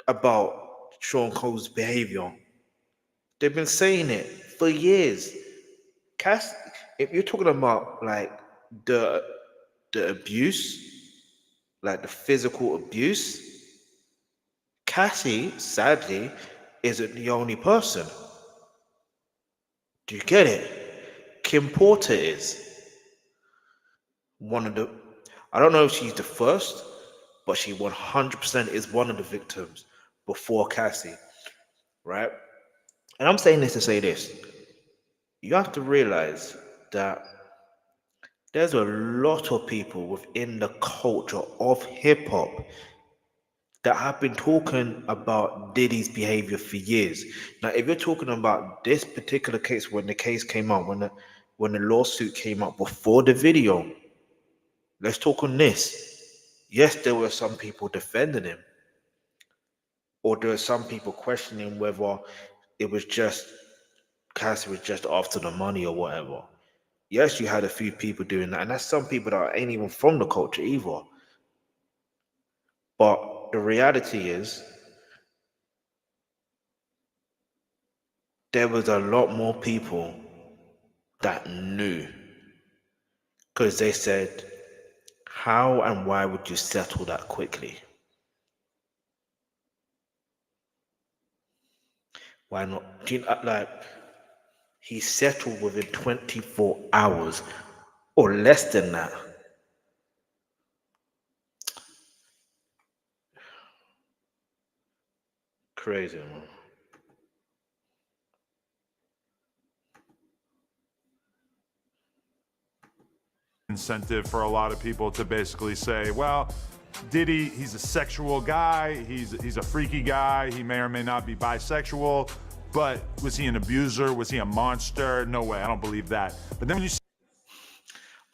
about Sean Combs' behavior. They've been saying it for years. If you're talking about like the abuse, like the physical abuse, Cassie, sadly, isn't the only person. Do you get it? Kim Porter is one of the... I don't know if she's the first, but she 100% is one of the victims before Cassie, right? And I'm saying this to say this. You have to realize that there's a lot of people within the culture of hip-hop that have been talking about Diddy's behavior for years. Now, if you're talking about this particular case, when the case came out, when the lawsuit came out before the video, let's talk on this. Yes, there were some people defending him, or there were some people questioning whether it was just Cassie was just after the money or whatever. Yes, you had a few people doing that, and that's some people that ain't even from the culture either. But the reality is, there was a lot more people that knew, because they said, how and why would you settle that quickly? Why not? Do you know, like, he settled within 24 hours or less than that. Crazy, man. Incentive for a lot of people to basically say, well, Diddy, he's a sexual guy, he's a freaky guy, he may or may not be bisexual, but was he an abuser? Was he a monster? No way, I don't believe that. But then when you see...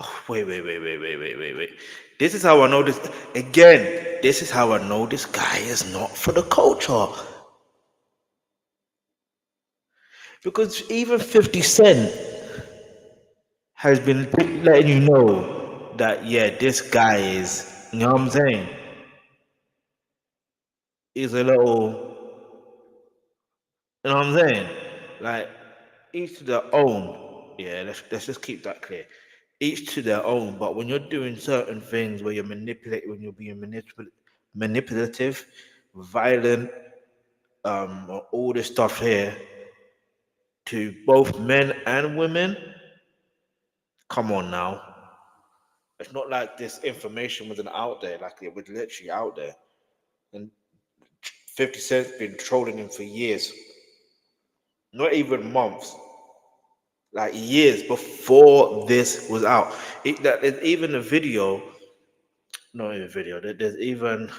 Oh, wait. This is how I know this. Again, this is how I know this guy is not for the culture. Because even 50 Cent has been letting you know that, yeah, this guy is, you know what I'm saying? Is a little, you know what I'm saying? Like, each to their own. Yeah, let's just keep that clear. Each to their own. But when you're doing certain things where you're when you're being manipulative, violent, all this stuff here, to both men and women, come on now. It's not like this information wasn't out there, like it was literally out there. And 50 Cent's been trolling him for years. Not even months. Like years before this was out. There's even a video, not even a video, there's even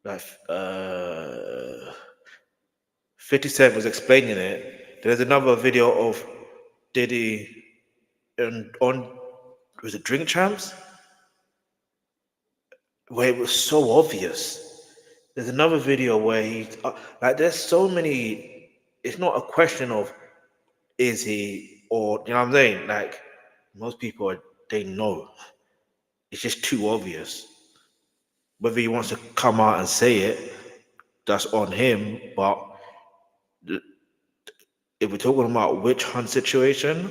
like 50 Cent was explaining it. There's another video of Diddy on was it Drink Champs? where it was so obvious. There's another video where he's like, there's so many. It's not a question of is he or you know what I'm saying. Like most people, they know. It's just too obvious. Whether he wants to come out and say it, that's on him. But if we're talking about witch hunt situation,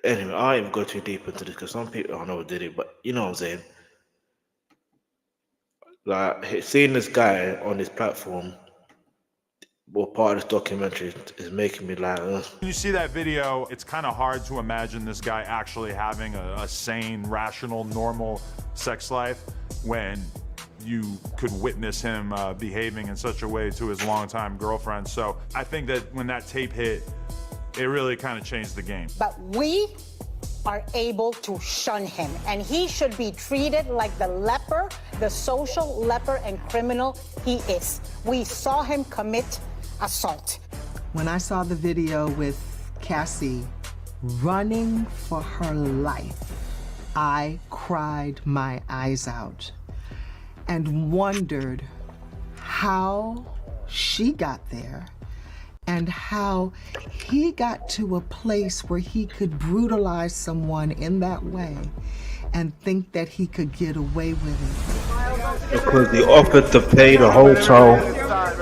anyway, I ain't go too deep into this because some people I don't know who did it, but you know what I'm saying. Like seeing this guy on this platform or part of this documentary is making me like. When you see that video, it's kind of hard to imagine this guy actually having a sane, rational, normal sex life when you could witness him behaving in such a way to his longtime girlfriend. So I think that when that tape hit, it really kind of changed the game. But we are able to shun him, and he should be treated like the leper, the social leper and criminal he is. We saw him commit assault. When I saw the video with Cassie running for her life, I cried my eyes out and wondered how she got there and how he got to a place where he could brutalize someone in that way and think that he could get away with it. Because they offered to pay the hotel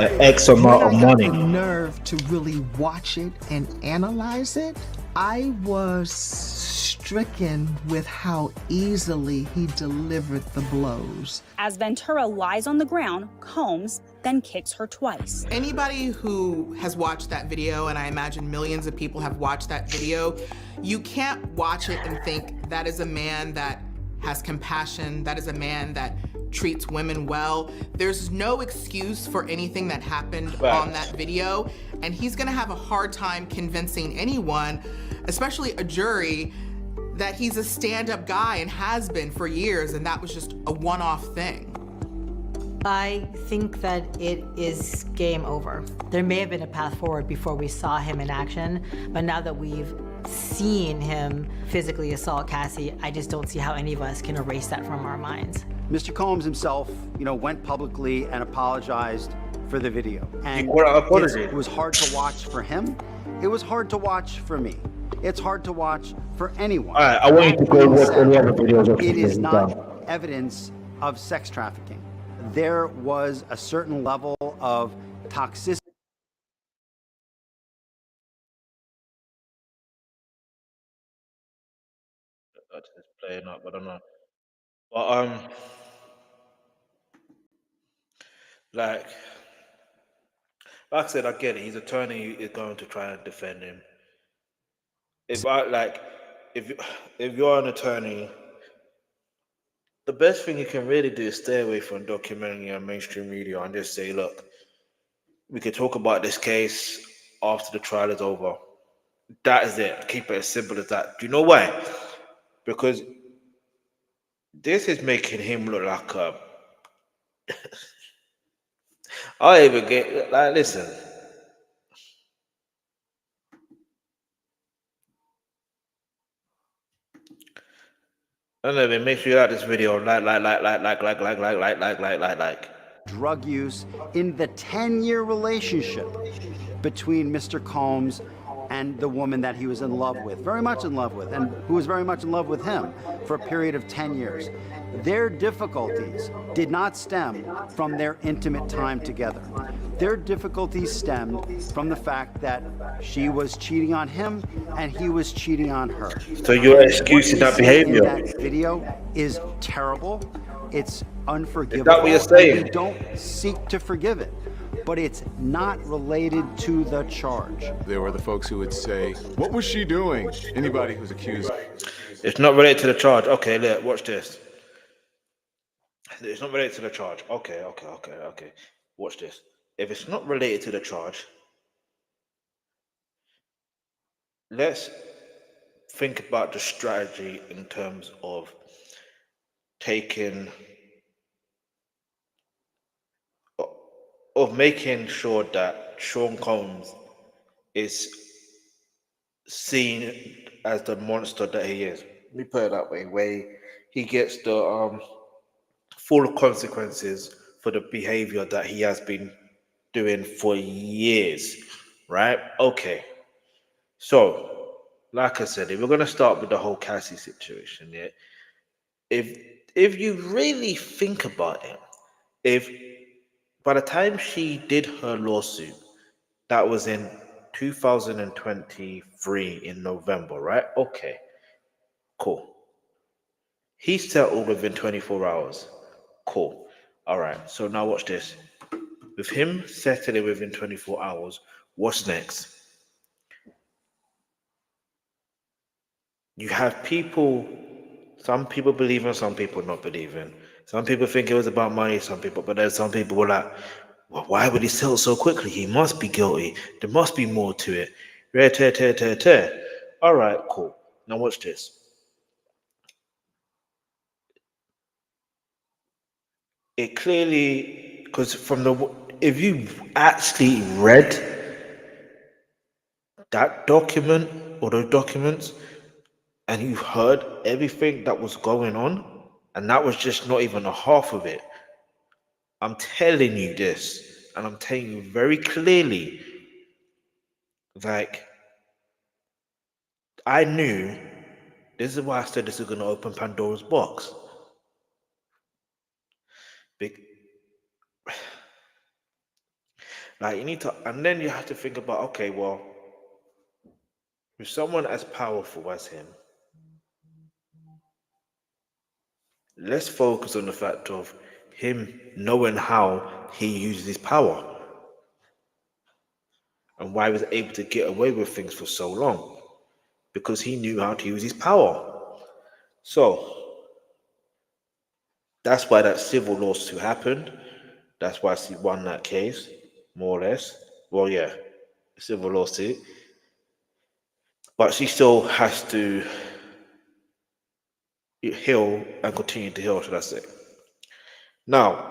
an X amount of money. The nerve to really watch it and analyze it. I was stricken with how easily he delivered the blows. As Ventura lies on the ground, Combs then kicks her twice. Anybody who has watched that video, and I imagine millions of people have watched that video, you can't watch it and think that is a man that has compassion, that is a man that treats women well. There's no excuse for anything that happened on that video, and he's gonna have a hard time convincing anyone, especially a jury, that he's a stand-up guy and has been for years, and that was just a one-off thing. I think that it is game over. There may have been a path forward before we saw him in action, but now that we've seen him physically assault Cassie, I just don't see how any of us can erase that from our minds. Mr. Combs himself, went publicly and apologized for the video. And it was hard to watch for him. It was hard to watch for me. It's hard to watch for anyone. All right, I want you to go watch all the other videos. It is not evidence of sex trafficking. There was a certain level of toxicity. It's playing up, I don't know. But like I said, I get it. His attorney is going to try and defend him. If you're an attorney, the best thing you can really do is stay away from documenting on mainstream media and just say, look, we could talk about this case after the trial is over. That is it. Keep it as simple as that. Do you know why? Because this is making him look like a... I even get... Like, listen. And then make sure you like this video. Like. Drug use in the 10-year relationship between Mr. Combs and the woman that he was in love with, very much in love with, and who was very much in love with him for a period of 10 years. Their difficulties did not stem from their intimate time together. Their difficulties stemmed from the fact that she was cheating on him and he was cheating on her. So you're excusing that behavior? That video is terrible. It's unforgivable. Is that what you're saying? We don't seek to forgive it, but it's not related to the charge. There were the folks who would say, what was she doing? Anybody who's accused. It's not related to the charge. Okay, look, watch this. It's not related to the charge. Okay. Watch this. If it's not related to the charge, let's think about the strategy in terms of making sure that Sean Combs is seen as the monster that he is. Let me put it that way, where he gets the full consequences for the behavior that he has been doing for years, right? Okay. So, like I said, if we're gonna start with the whole Cassie situation, yeah. If you really think about it, if by the time she did her lawsuit, that was in 2023 in November, right? Okay, cool. He settled within 24 hours. Cool. All right, so now watch this. With him settling within 24 hours, what's next? You have people, some people believe in, some people not believe in. Some people think it was about money, but then some people were like, well, why would he settle so quickly? He must be guilty. There must be more to it. All right, cool. Now watch this. It clearly, because if you actually read that document or those documents, and you heard everything that was going on, and that was just not even a half of it. I'm telling you this, and I'm telling you very clearly, like, I knew, this is why I said this is going to open Pandora's box. Like, you need to, and then you have to think about, okay, well, with someone as powerful as him, let's focus on the fact of him knowing how he uses his power and why he was able to get away with things for so long, because he knew how to use his power. So that's why that civil lawsuit happened. That's why she won that case, more or less. Well, yeah, civil lawsuit. But she still has to heal and continue to heal, should I say. Now,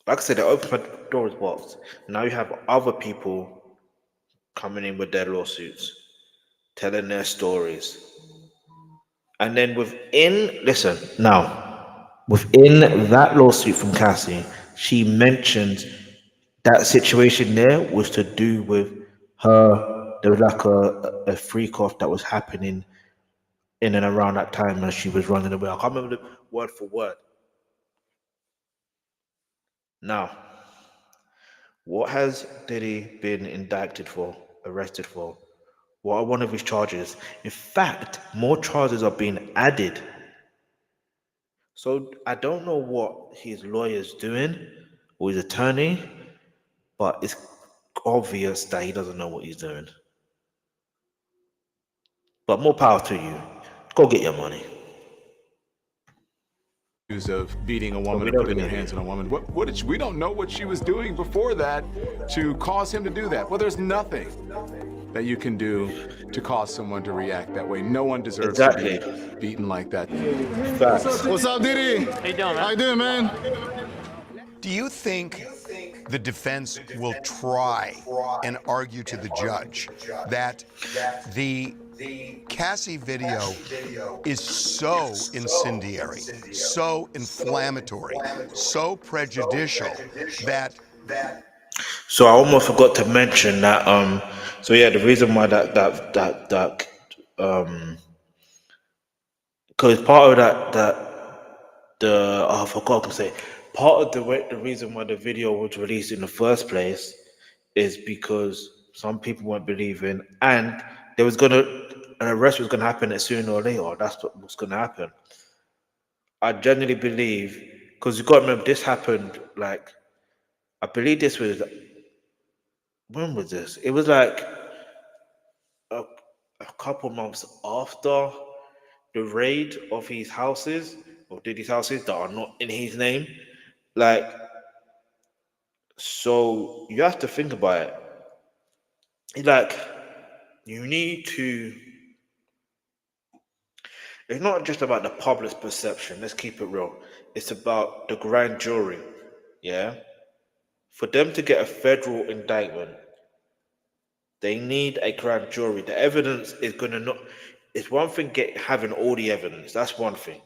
like I said, it opened Pandora's box. Now you have other people coming in with their lawsuits, telling their stories. And then within that lawsuit from Cassie, she mentioned that situation there was to do with her, there was like a freak off that was happening in and around that time as she was running away. I can't remember the word for word. Now, what has Diddy been indicted for, arrested for? What are one of his charges? In fact, more charges are being added. So I don't know what his lawyer's doing or his attorney, but it's obvious that he doesn't know what he's doing. But more power to you. Go get your money. Of beating a woman and putting their hands on a woman. We don't know what she was doing before that to cause him to do that. Well, there's nothing that you can do to cause someone to react that way. No one deserves to be beaten like that. What's up, Diddy? How you doing, man? How you doing, man? Do you think the defense will try and argue to the judge that the Cassie video is so incendiary, so inflammatory, so prejudicial that... So I almost forgot to mention that. So yeah, the reason why because part of I forgot to say, part of the reason why the video was released in the first place is because some people weren't believing, and there was an arrest was gonna happen sooner or later. That's what was gonna happen. I genuinely believe, because you got to remember, this happened like, I believe this was, when was this? It was like a couple months after the raid of his houses, or Diddy's houses that are not in his name. Like, so you have to think about it. It's like, you need to, it's not just about the public's perception, let's keep it real. It's about the grand jury, yeah? For them to get a federal indictment, they need a grand jury. The evidence is gonna not, it's one thing having all the evidence, that's one thing.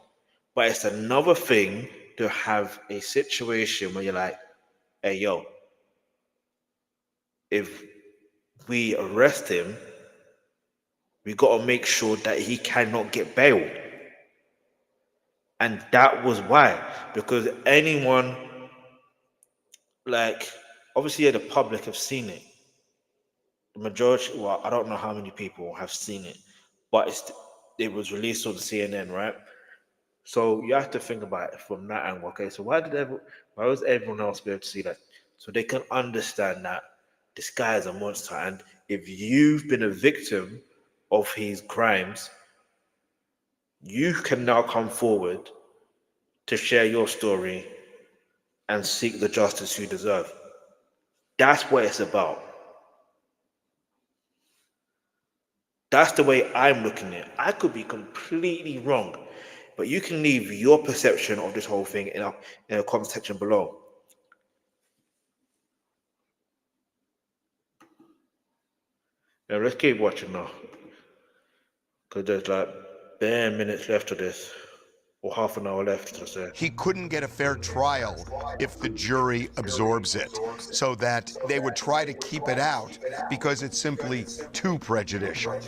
But it's another thing to have a situation where you're like, hey, yo, if we arrest him, we got to make sure that he cannot get bailed. And that was why, because anyone, like, obviously the public have seen it. The majority, well, I don't know how many people have seen it, but it was released on CNN, right? So you have to think about it from that angle. Okay, so why was everyone else be able to see that? So they can understand that this guy is a monster, and if you've been a victim of his crimes, you can now come forward to share your story and seek the justice you deserve. That's what it's about. That's the way I'm looking at it. I could be completely wrong, but you can leave your perception of this whole thing in a comment section below. Now let's keep watching now, because there's like bare minutes left of this, or half an hour left to say. He couldn't get a fair trial if the jury absorbs it, so that they would try to keep it out because it's simply too prejudicial.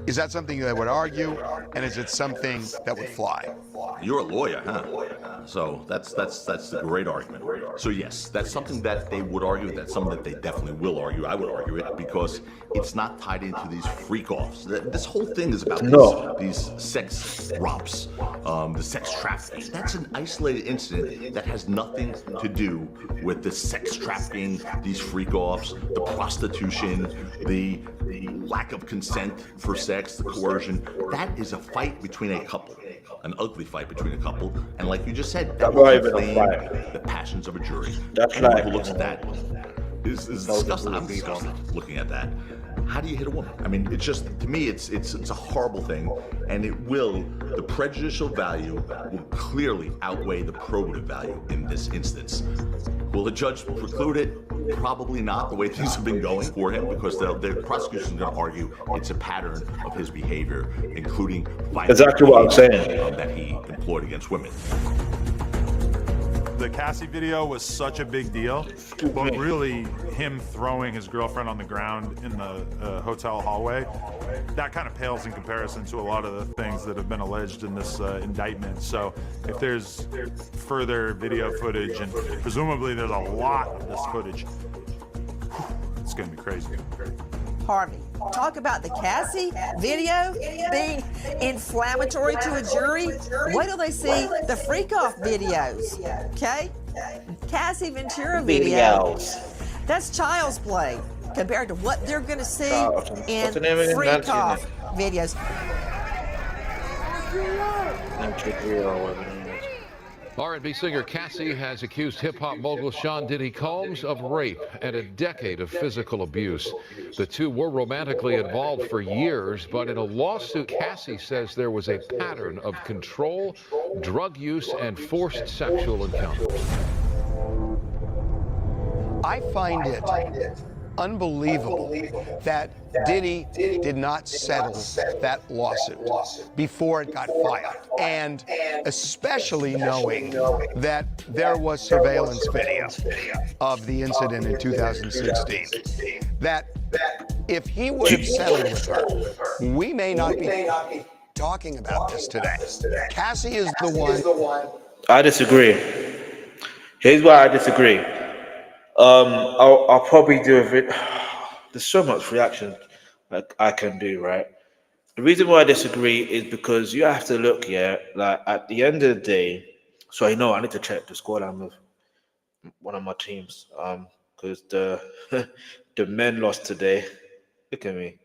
Is that something they would argue, and is it something that would fly? You're a lawyer, huh? So that's a great argument. So yes, that's something that they would argue. That's something that they definitely will argue. I would argue it because it's not tied into these freak-offs. This whole thing is about these sex romps, the sex trafficking. That's an isolated incident that has nothing to do with the sex trafficking, these freak-offs, the prostitution, the lack of consent for sex, the coercion. That is a fight between a couple. An ugly fight between a couple, and like you just said, that will inflame the passions of a jury. Anyone who looks at that is disgusting. I'm disgusted looking at that. How do you hit a woman? I mean, it's just, to me, it's a horrible thing, and the prejudicial value will clearly outweigh the probative value in this instance. Will the judge preclude it? Probably not, the way things have been going for him, because the prosecution is going to argue it's a pattern of his behavior, including violence. Exactly what I'm saying. That he employed against women. The Cassie video was such a big deal, but really him throwing his girlfriend on the ground in the hotel hallway, that kind of pales in comparison to a lot of the things that have been alleged in this indictment. So if there's further video footage, and presumably there's a lot of this footage, it's gonna be crazy. Harvey, talk about the Cassie video being inflammatory to a jury. Wait till they see the freak-off videos, okay? Cassie Ventura videos. That's child's play compared to what they're going to see in freak-off videos. R&B singer Cassie has accused hip-hop mogul Sean Diddy Combs of rape and a decade of physical abuse. The two were romantically involved for years, but in a lawsuit, Cassie says there was a pattern of control, drug use, and forced sexual encounters. I find it unbelievable that Diddy did not settle that lawsuit before it got filed, and especially knowing that there was surveillance video of the incident in 2016, that if he would have settled with her, we may not be talking about this today. Cassie is the one. I disagree. Here's why I disagree. I'll probably do a bit. There's so much reaction I can do, right? The reason why I disagree is because you have to look, like at the end of the day. So I know I need to check the scoreline with one of my teams, because the men lost today. Look at me.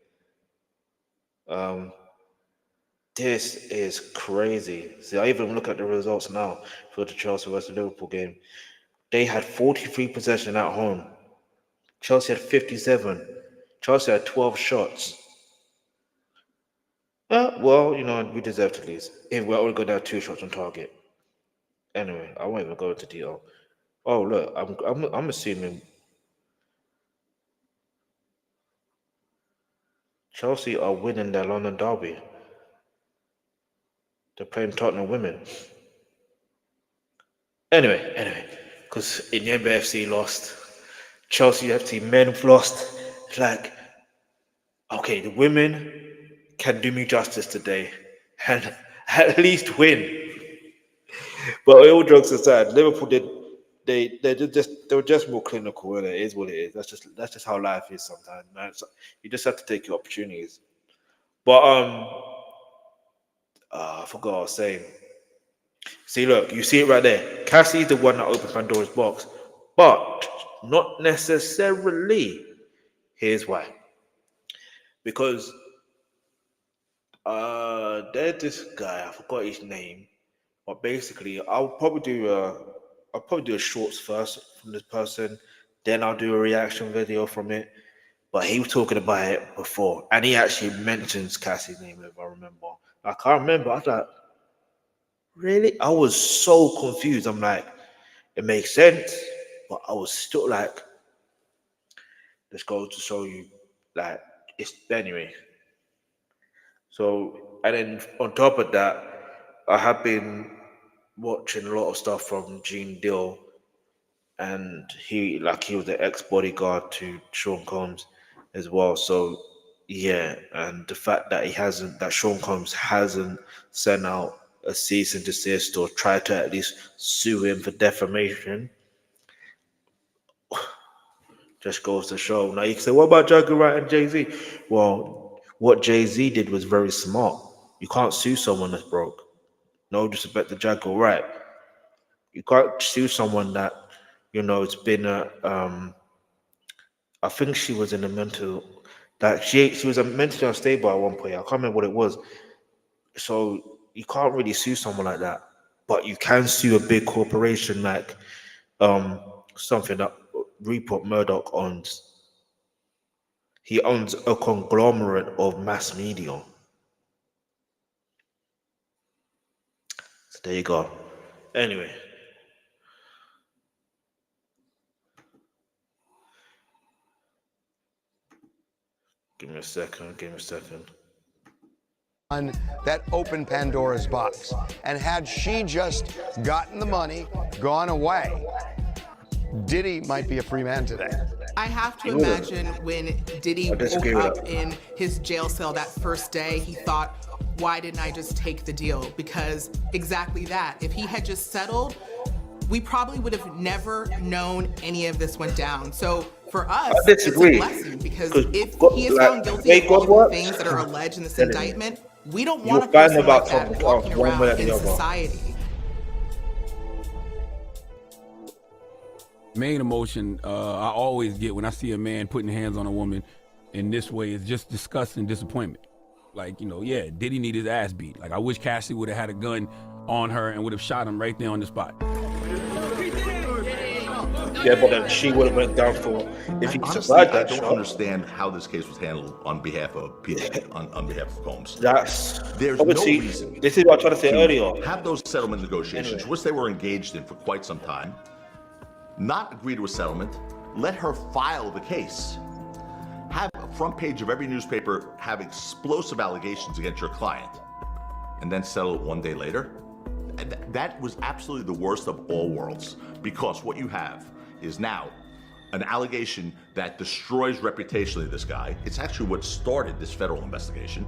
This is crazy. See, I even look at the results now for the Chelsea versus Liverpool game. They had 43 possession at home. Chelsea had 57. Chelsea had 12 shots. Well, you know, we deserve to lose. If we're only going to have 2 shots on target. Anyway, I won't even go into detail. Oh, look, I'm assuming Chelsea are winning their London derby. They're playing Tottenham women. Anyway, because in the FC lost, Chelsea FC men lost. It's like, okay, the women can do me justice today and at least win. But all jokes aside, Liverpool did. They were just more clinical. And it is what it is. That's just how life is sometimes, man. So you just have to take your opportunities. But I forgot what I was saying. See, look, you see it right there. Cassie is the one that opened Pandora's box, but not necessarily. Here's why. Because there's this guy, I forgot his name, but basically I'll probably do a shorts first from this person, then I'll do a reaction video from it. But he was talking about it before, and he actually mentions Cassie's name, if I remember. I can't remember. I was like, really? I was so confused. I'm like, it makes sense, but I was still like, let's go to show you, like, it's anyway. So, and then on top of that, I have been watching a lot of stuff from Gene Deal, and he was the ex-bodyguard to Sean Combs as well. So yeah, and the fact that Sean Combs hasn't sent out a cease and desist or tried to at least sue him for defamation just goes to show. Now you can say, what about Jagger Wright and Jay-Z? Well, what Jay-Z did was very smart. You can't sue someone that's broke. No disrespect to Jagger Wright. You can't sue someone that, it's been I think she was in a mental, that she was a mentally unstable at one point. I can't remember what it was. So you can't really sue someone like that, but you can sue a big corporation like something that Rupert Murdoch owns. He owns a conglomerate of mass media. So there you go. Anyway. Give me a second. That opened Pandora's box. And had she just gotten the money, gone away, Diddy might be a free man today. I have to imagine when Diddy woke up in his jail cell that first day, he thought, why didn't I just take the deal? Because exactly that. If he had just settled, we probably would have never known any of this went down. So for us, it's a blessing, because if he is found guilty of all the things that are alleged in this indictment, we don't want a person like that walking around in society. Main emotion I always get when I see a man putting hands on a woman in this way is just disgust and disappointment. Like, yeah, Diddy need his ass beat. Like, I wish Cassie would have had a gun on her and would have shot him right there on the spot. Yeah, but then she would have went down for if he survived that. I don't understand how this case was handled on behalf of on behalf of Combs. There's no reason. This is what I was trying to say earlier. Have those settlement negotiations, which they were engaged in for quite some time. Not agree to a settlement. Let her file the case. Have a front page of every newspaper have explosive allegations against your client, and then settle it one day later. That was absolutely the worst of all worlds, because what you have is now an allegation that destroys reputationally this guy. It's actually what started this federal investigation.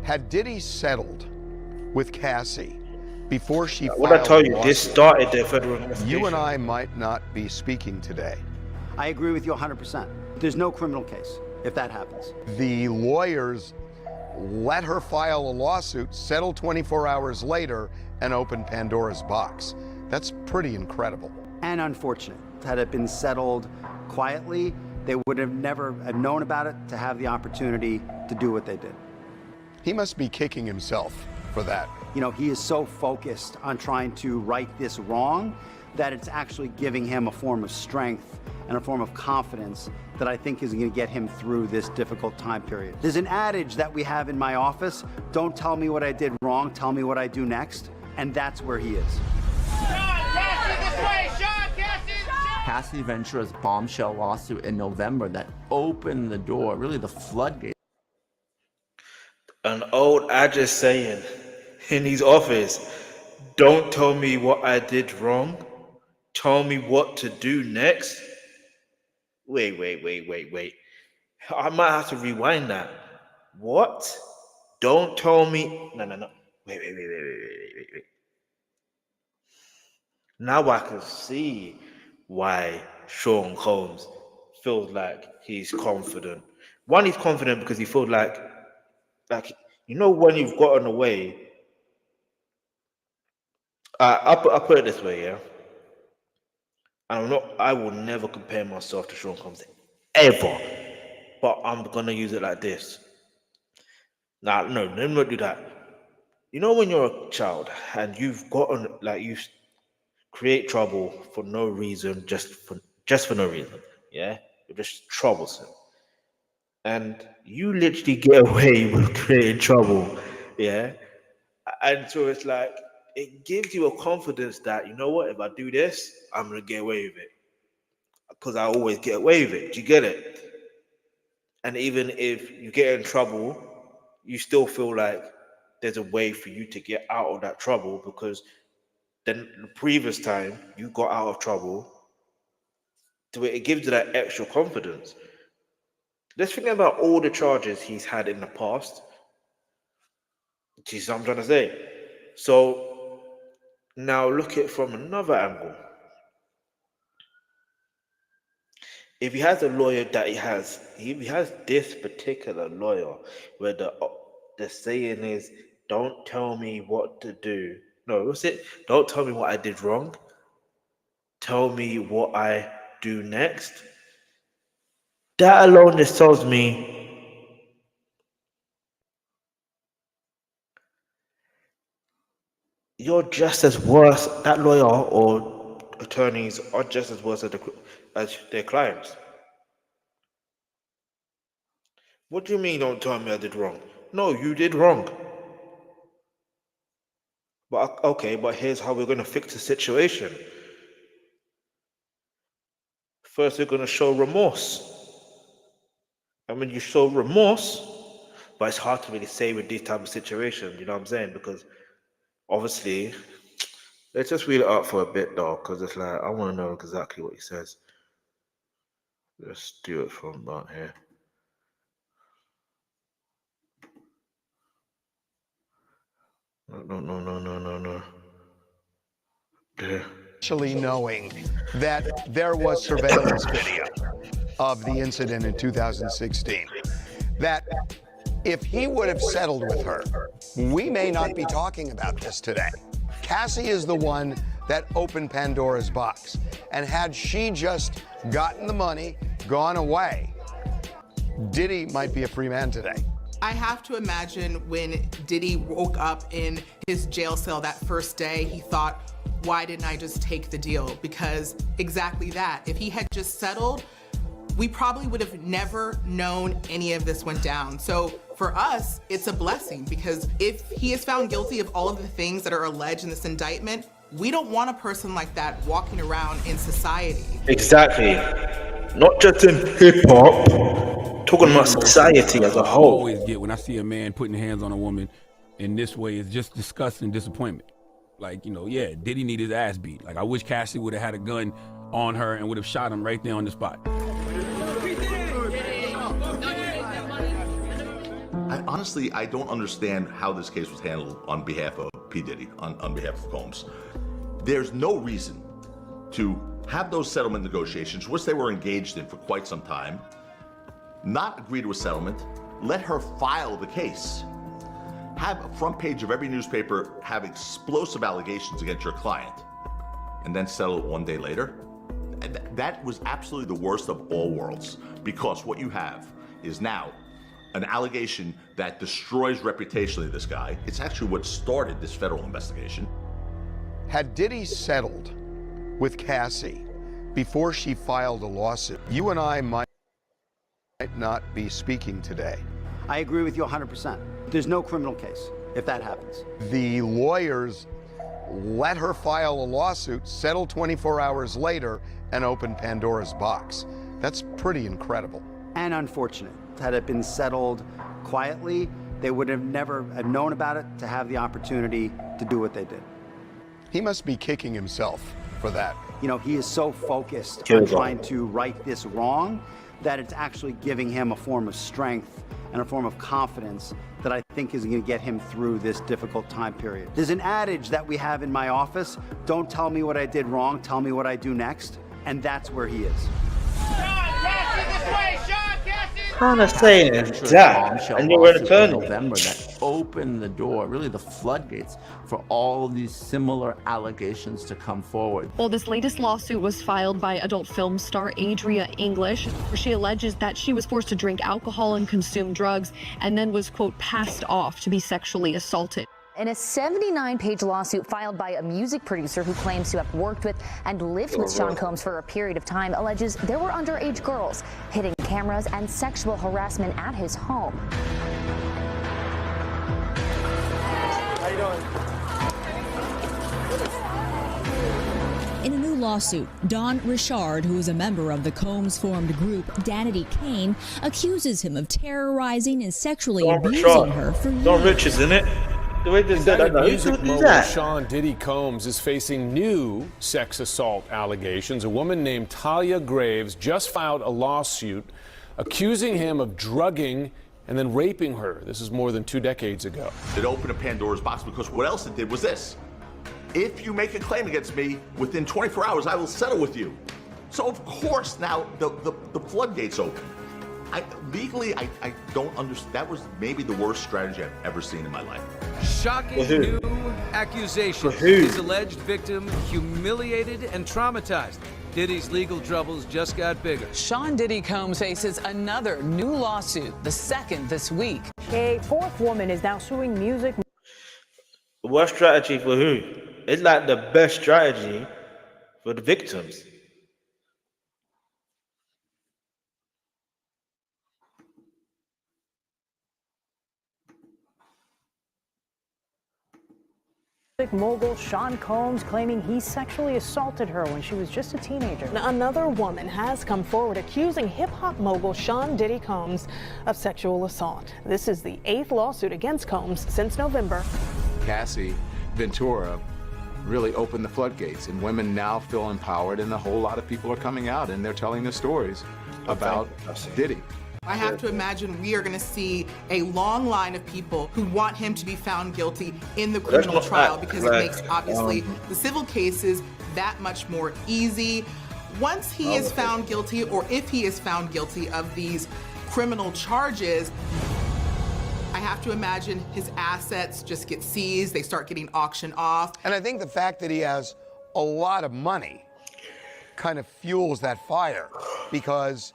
Had Diddy settled with Cassie before she filed what I tell you, this started the federal investigation. You and I might not be speaking today. I agree with you 100%. There's no criminal case if that happens. The lawyers let her file a lawsuit, settle 24 hours later, and open Pandora's box. That's pretty incredible. And unfortunate. Had it been settled quietly, they would have never known about it to have the opportunity to do what they did. He must be kicking himself for that. He is so focused on trying to right this wrong that it's actually giving him a form of strength and a form of confidence that I think is going to get him through this difficult time period. There's an adage that we have in my office: don't tell me what I did wrong, tell me what I do next. And that's where he is. Cassie Ventura's bombshell lawsuit in November that opened the door, really the floodgate. An old adage saying in his office, don't tell me what I did wrong. Tell me what to do next. Wait. I might have to rewind that. What? Don't tell me. No. Wait. Now I can see why Sean Combs feels like he's confident. One, he's confident because he feels like when you've gotten away. I'll put it this way, yeah. I will never compare myself to Sean Combs ever, but I'm gonna use it like this. Now, no, let me not do that. You know when you're a child and you've gotten you create trouble for no reason, just for no reason, yeah? You're just troublesome. And you literally get away with creating trouble, yeah? And so it's like, it gives you a confidence that, you know what, if I do this, I'm going to get away with it. Because I always get away with it. Do you get it? And even if you get in trouble, you still feel like there's a way for you to get out of that trouble, because then the previous time you got out of trouble, so it gives you that extra confidence. Let's think about all the charges he's had in the past. Jesus, I'm trying to say. So now look at it from another angle. If he has a lawyer that if he has this particular lawyer where the saying is, don't tell me what to do. No, what's it? Don't tell me what I did wrong. Tell me what I do next. That alone just tells me you're just as worse. That lawyer or attorneys are just as worse as their clients. What do you mean, don't tell me I did wrong? No, you did wrong. But okay, but here's how we're going to fix the situation. First, we're going to show remorse. And when you show remorse, but it's hard to really say with these type of situations, you know what I'm saying? Because obviously, let's just read it up for a bit though, because it's like, I want to know exactly what he says. Let's do it from about here. No. There. Actually knowing that there was surveillance video of the incident in 2016, that if he would have settled with her, we may not be talking about this today. Cassie is the one that opened Pandora's box. And had she just gotten the money, gone away, Diddy might be a free man today. I have to imagine when Diddy woke up in his jail cell that first day, he thought, why didn't I just take the deal? Because exactly that. If he had just settled, we probably would have never known any of this went down. So for us, it's a blessing, because if he is found guilty of all of the things that are alleged in this indictment, we don't want a person like that walking around in society. Exactly. Not just in hip-hop, talking about society as a whole. I always get when I see a man putting hands on a woman in this way is just disgust and disappointment. Like, yeah, Diddy need his ass beat. Like, I wish Cassie would have had a gun on her and would have shot him right there on the spot. I don't understand how this case was handled on behalf of P. Diddy, on behalf of Combs. There's no reason to have those settlement negotiations, which they were engaged in for quite some time, not agree to a settlement, let her file the case. Have a front page of every newspaper have explosive allegations against your client, and then settle it one day later. That was absolutely the worst of all worlds, because what you have is now an allegation that destroys reputationally this guy. It's actually what started this federal investigation. Had Diddy settled with Cassie before she filed a lawsuit, you and I might not be speaking today. I agree with you 100%. There's no criminal case if that happens. The lawyers let her file a lawsuit, settle 24 hours later, and open Pandora's box. That's pretty incredible. And unfortunate. Had it been settled quietly, they would have never have known about it to have the opportunity to do what they did. He must be kicking himself for that. You know, he is so focused on trying to right this wrong that it's actually giving him a form of strength and a form of confidence that I think is going to get him through this difficult time period. There's an adage that we have in my office: don't tell me what I did wrong, tell me what I do next. And that's where he is. Kind of saying that, and you're an attorney. November that opened the door, really the floodgates, for all of these similar allegations to come forward. Well, this latest lawsuit was filed by adult film star Adria English. She alleges that she was forced to drink alcohol and consume drugs, and then was, quote, passed off to be sexually assaulted. In a 79-page lawsuit filed by a music producer who claims to have worked with and lived with Sean Combs for a period of time, alleges there were underage girls, hidden cameras, and sexual harassment at his home. How you doing? In a new lawsuit, Don Richard, who is a member of the Combs-formed group Danity Kane, accuses him of terrorizing and sexually abusing her for years. Don Rich is in it. The way they said that, music mogul Sean Diddy Combs is facing new sex assault allegations. A woman named Talia Graves just filed a lawsuit accusing him of drugging and then raping her. This is more than 2 decades ago. It opened a Pandora's box because what else it did was this: if you make a claim against me within 24 hours, I will settle with you. So of course now the floodgates open. Legally, I don't understand. That was maybe the worst strategy I've ever seen in my life. Shocking new accusation. His alleged victim humiliated and traumatized. Diddy's legal troubles just got bigger. Sean Diddy Combs faces another new lawsuit, the second this week. A fourth woman is now suing music. What strategy for who? It's like the best strategy for the victims. Mogul Sean Combs claiming he sexually assaulted her when she was just a teenager. Another woman has come forward accusing hip-hop mogul Sean Diddy Combs of sexual assault. This is the 8th lawsuit against Combs since November. Cassie Ventura really opened the floodgates, and women now feel empowered, and a whole lot of people are coming out and they're telling their stories about Diddy. I have to imagine we are going to see a long line of people who want him to be found guilty in the criminal trial, because it makes, obviously, the civil cases that much more easy. Once he is found guilty, or if he is found guilty of these criminal charges, I have to imagine his assets just get seized, they start getting auctioned off. And I think the fact that he has a lot of money kind of fuels that fire, because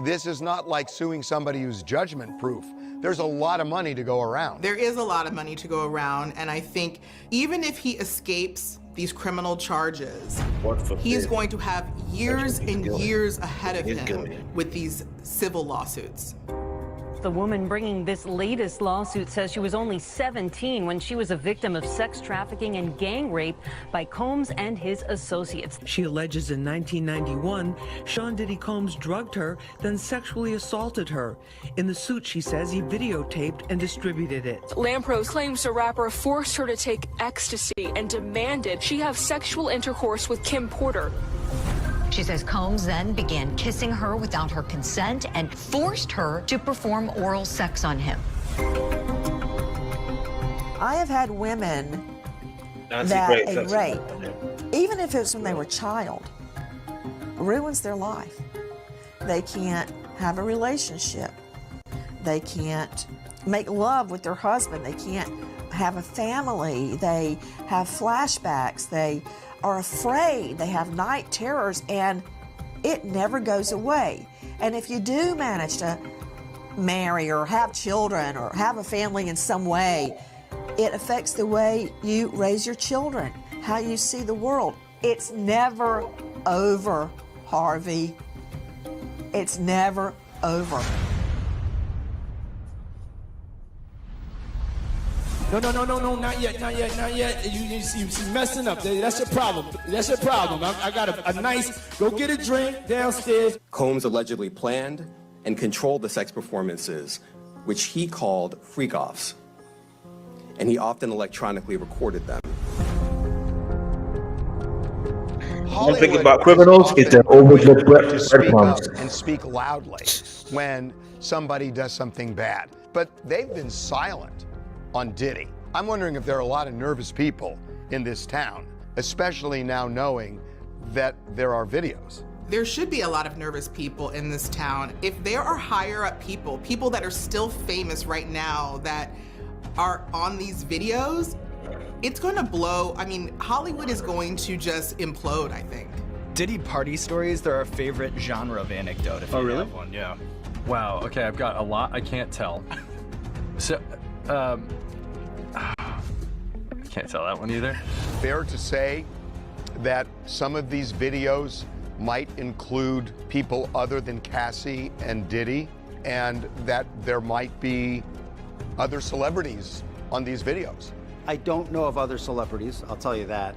this is not like suing somebody who's judgment proof. There's a lot of money to go around. There is a lot of money to go around, and I think even if he escapes these criminal charges, he is going to have years and years ahead of him with these civil lawsuits. The woman bringing this latest lawsuit says she was only 17 when she was a victim of sex trafficking and gang rape by Combs and his associates. She alleges in 1991, Sean Diddy Combs drugged her, then sexually assaulted her. In the suit, she says he videotaped and distributed it. Lampros claims the rapper forced her to take ecstasy and demanded she have sexual intercourse with Kim Porter. She says Combs then began kissing her without her consent and forced her to perform oral sex on him. I have had women that a rape, even if it's when they were a child, ruins their life. They can't have a relationship. They can't make love with their husband. They can't have a family. They have flashbacks. They are afraid. They have night terrors, and it never goes away. And if you do manage to marry or have children or have a family in some way, it affects the way you raise your children, how you see the world. It's never over, Harvey. It's never over. No, not yet. You messing up. That's your problem. I got a nice, go get a drink downstairs. Combs allegedly planned and controlled the sex performances, which he called freak-offs, and he often electronically recorded them. One thing about criminals is they're always the breadcrumbs. And speak loudly when somebody does something bad. But they've been silent on Diddy. I'm wondering if there are a lot of nervous people in this town, especially now knowing that there are videos. There should be a lot of nervous people in this town. If there are higher up people, people that are still famous right now that are on these videos, it's going to blow. I mean, Hollywood is going to just implode, I think. Diddy party stories, they're our favorite genre of anecdote. If you really? have one, yeah. Wow, okay, I've got a lot I can't tell. So, I can't tell that one either. Fair to say that some of these videos might include people other than Cassie and Diddy, and that there might be other celebrities on these videos. I don't know of other celebrities, I'll tell you that.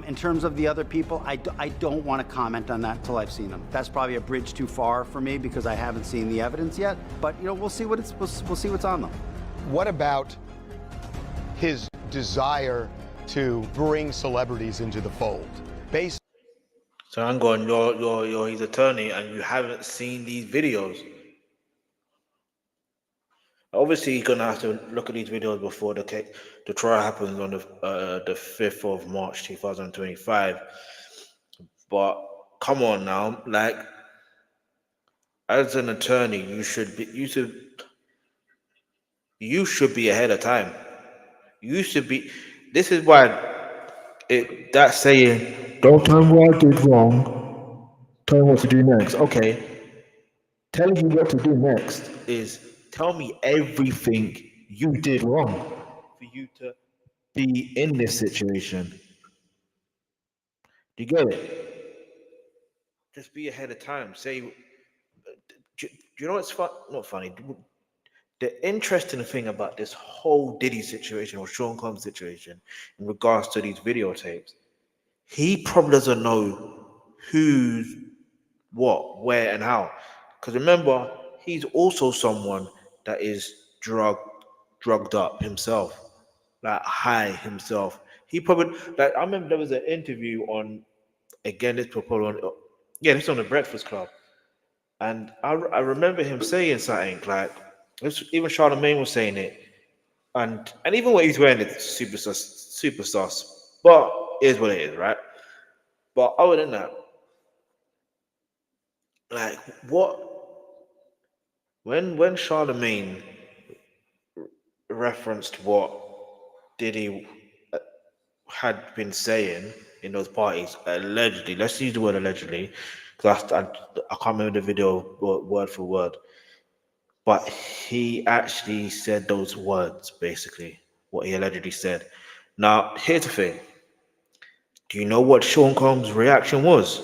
In terms of the other people, I don't want to comment on that until I've seen them. That's probably a bridge too far for me because I haven't seen the evidence yet. But you know, we'll see what's on them. What about his desire to bring celebrities into the fold? So I'm going, you're his attorney and you haven't seen these videos. Obviously, he's gonna have to look at these videos before the trial happens on the 5th of March 2025. But come on now, like, as an attorney, you should be ahead of time. You should be. This is why that saying, "Don't tell me what I did wrong. Tell me what to do next." Okay, telling you what to do next is tell me everything you did wrong for you to be in this situation. Do you get it? Just be ahead of time. Say, do you know what's not funny? The interesting thing about this whole Diddy situation or Sean Combs situation in regards to these videotapes, he probably doesn't know who's what, where, and how. Because remember, he's also someone that is drugged up himself, like high himself. He probably, like, I remember there was an interview on, again, this is on the Breakfast Club, and I remember him saying something like, even Charlamagne was saying it, and even what he's wearing is super sus, but it is what it is, right? But other than that, like, what? When Charlamagne referenced what Diddy had been saying in those parties, allegedly, let's use the word allegedly, because I can't remember the video word for word, but he actually said those words, basically, what he allegedly said. Now, here's the thing. Do you know what Sean Combs' reaction was?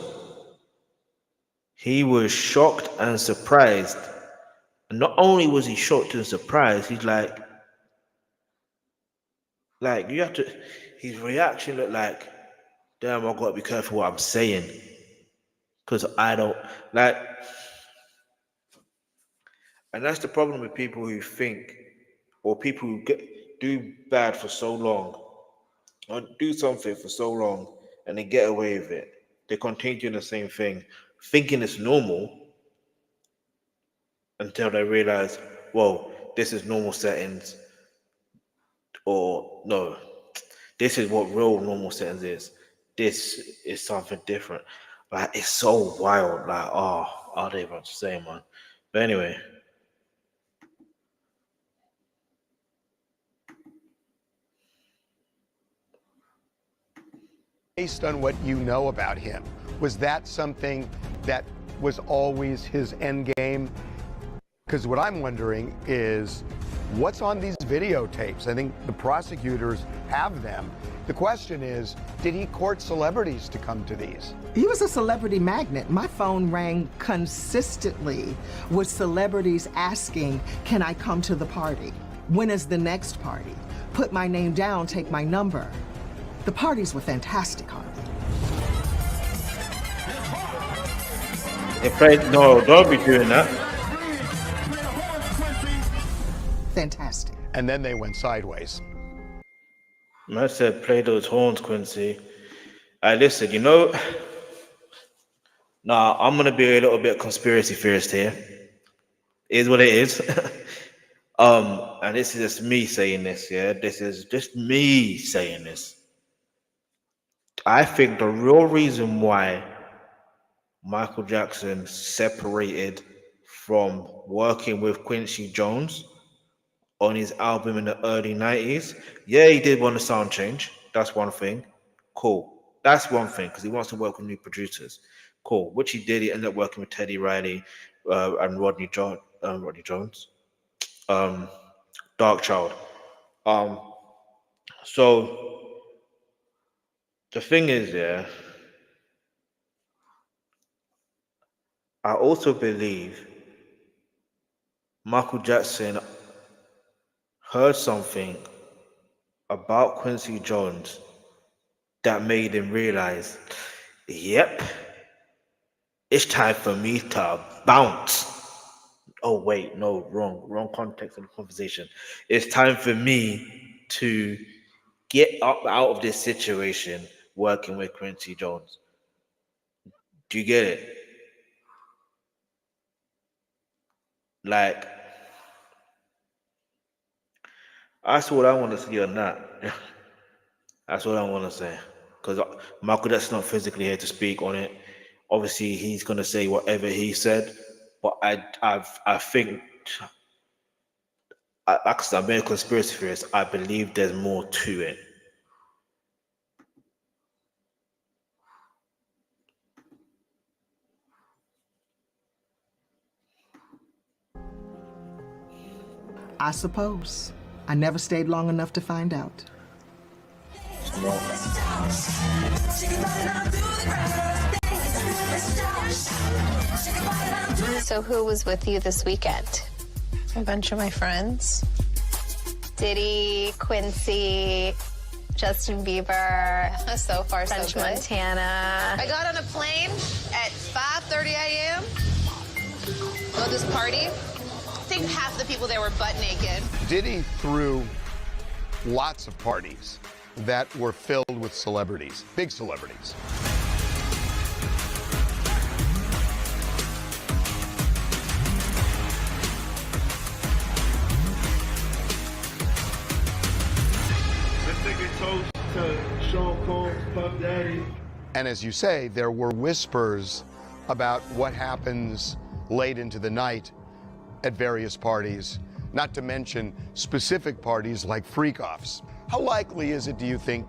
He was shocked and surprised. And not only was he shocked and surprised, he's like you have to, his reaction looked like, damn, I've got to be careful what I'm saying. Because I don't, like, and that's the problem with people who think, or people who do bad for so long, or do something for so long, and they get away with it. They continue doing the same thing, thinking it's normal, until they realize, whoa, this is normal settings, or no, this is what real normal settings is. This is something different. Like, it's so wild. Like, I don't even know what to say, man. But anyway. Based on what you know about him, was that something that was always his end game? Because what I'm wondering is, what's on these videotapes? I think the prosecutors have them. The question is, did he court celebrities to come to these? He was a celebrity magnet. My phone rang consistently with celebrities asking, can I come to the party? When is the next party? Put my name down, take my number. The parties were fantastic, Harvey. No, don't be doing that. Fantastic. And then they went sideways. Man said, play those horns, Quincy. Listen, you know, Nah, I'm gonna be a little bit conspiracy theorist here. It is what it is. And this is just me saying this, yeah. This is just me saying this. I think the real reason why Michael Jackson separated from working with Quincy Jones on his album in the early 90s, yeah, he did want a sound change. That's one thing. Cool. That's one thing, because he wants to work with new producers. Cool. Which he did. He ended up working with Teddy Riley and Rodney Jones. Dark Child. So the thing is, yeah, I also believe Michael Jackson heard something about Quincy Jones that made him realize, yep, it's time for me to bounce. Oh wait, no, wrong context of the conversation. It's time for me to get up out of this situation working with Quincy Jones. Do you get it? Like, that's what I want to see on that. That's what I want to say. Because Michael Jackson's not physically here to speak on it. Obviously, he's going to say whatever he said. But I think, like I said, I'm a conspiracy theorist. I believe there's more to it. I suppose. I never stayed long enough to find out. So who was with you this weekend? A bunch of my friends. Diddy, Quincy, Justin Bieber, So far, French so good. Montana. I got on a plane at 5:30 a.m. Go this party. I think half the people there were butt naked. Diddy threw lots of parties that were filled with celebrities, big celebrities. Let's take a toast to Sean Combs, Puff Daddy. And as you say, there were whispers about what happens late into the night at various parties, not to mention specific parties like freak-offs. How likely is it, do you think,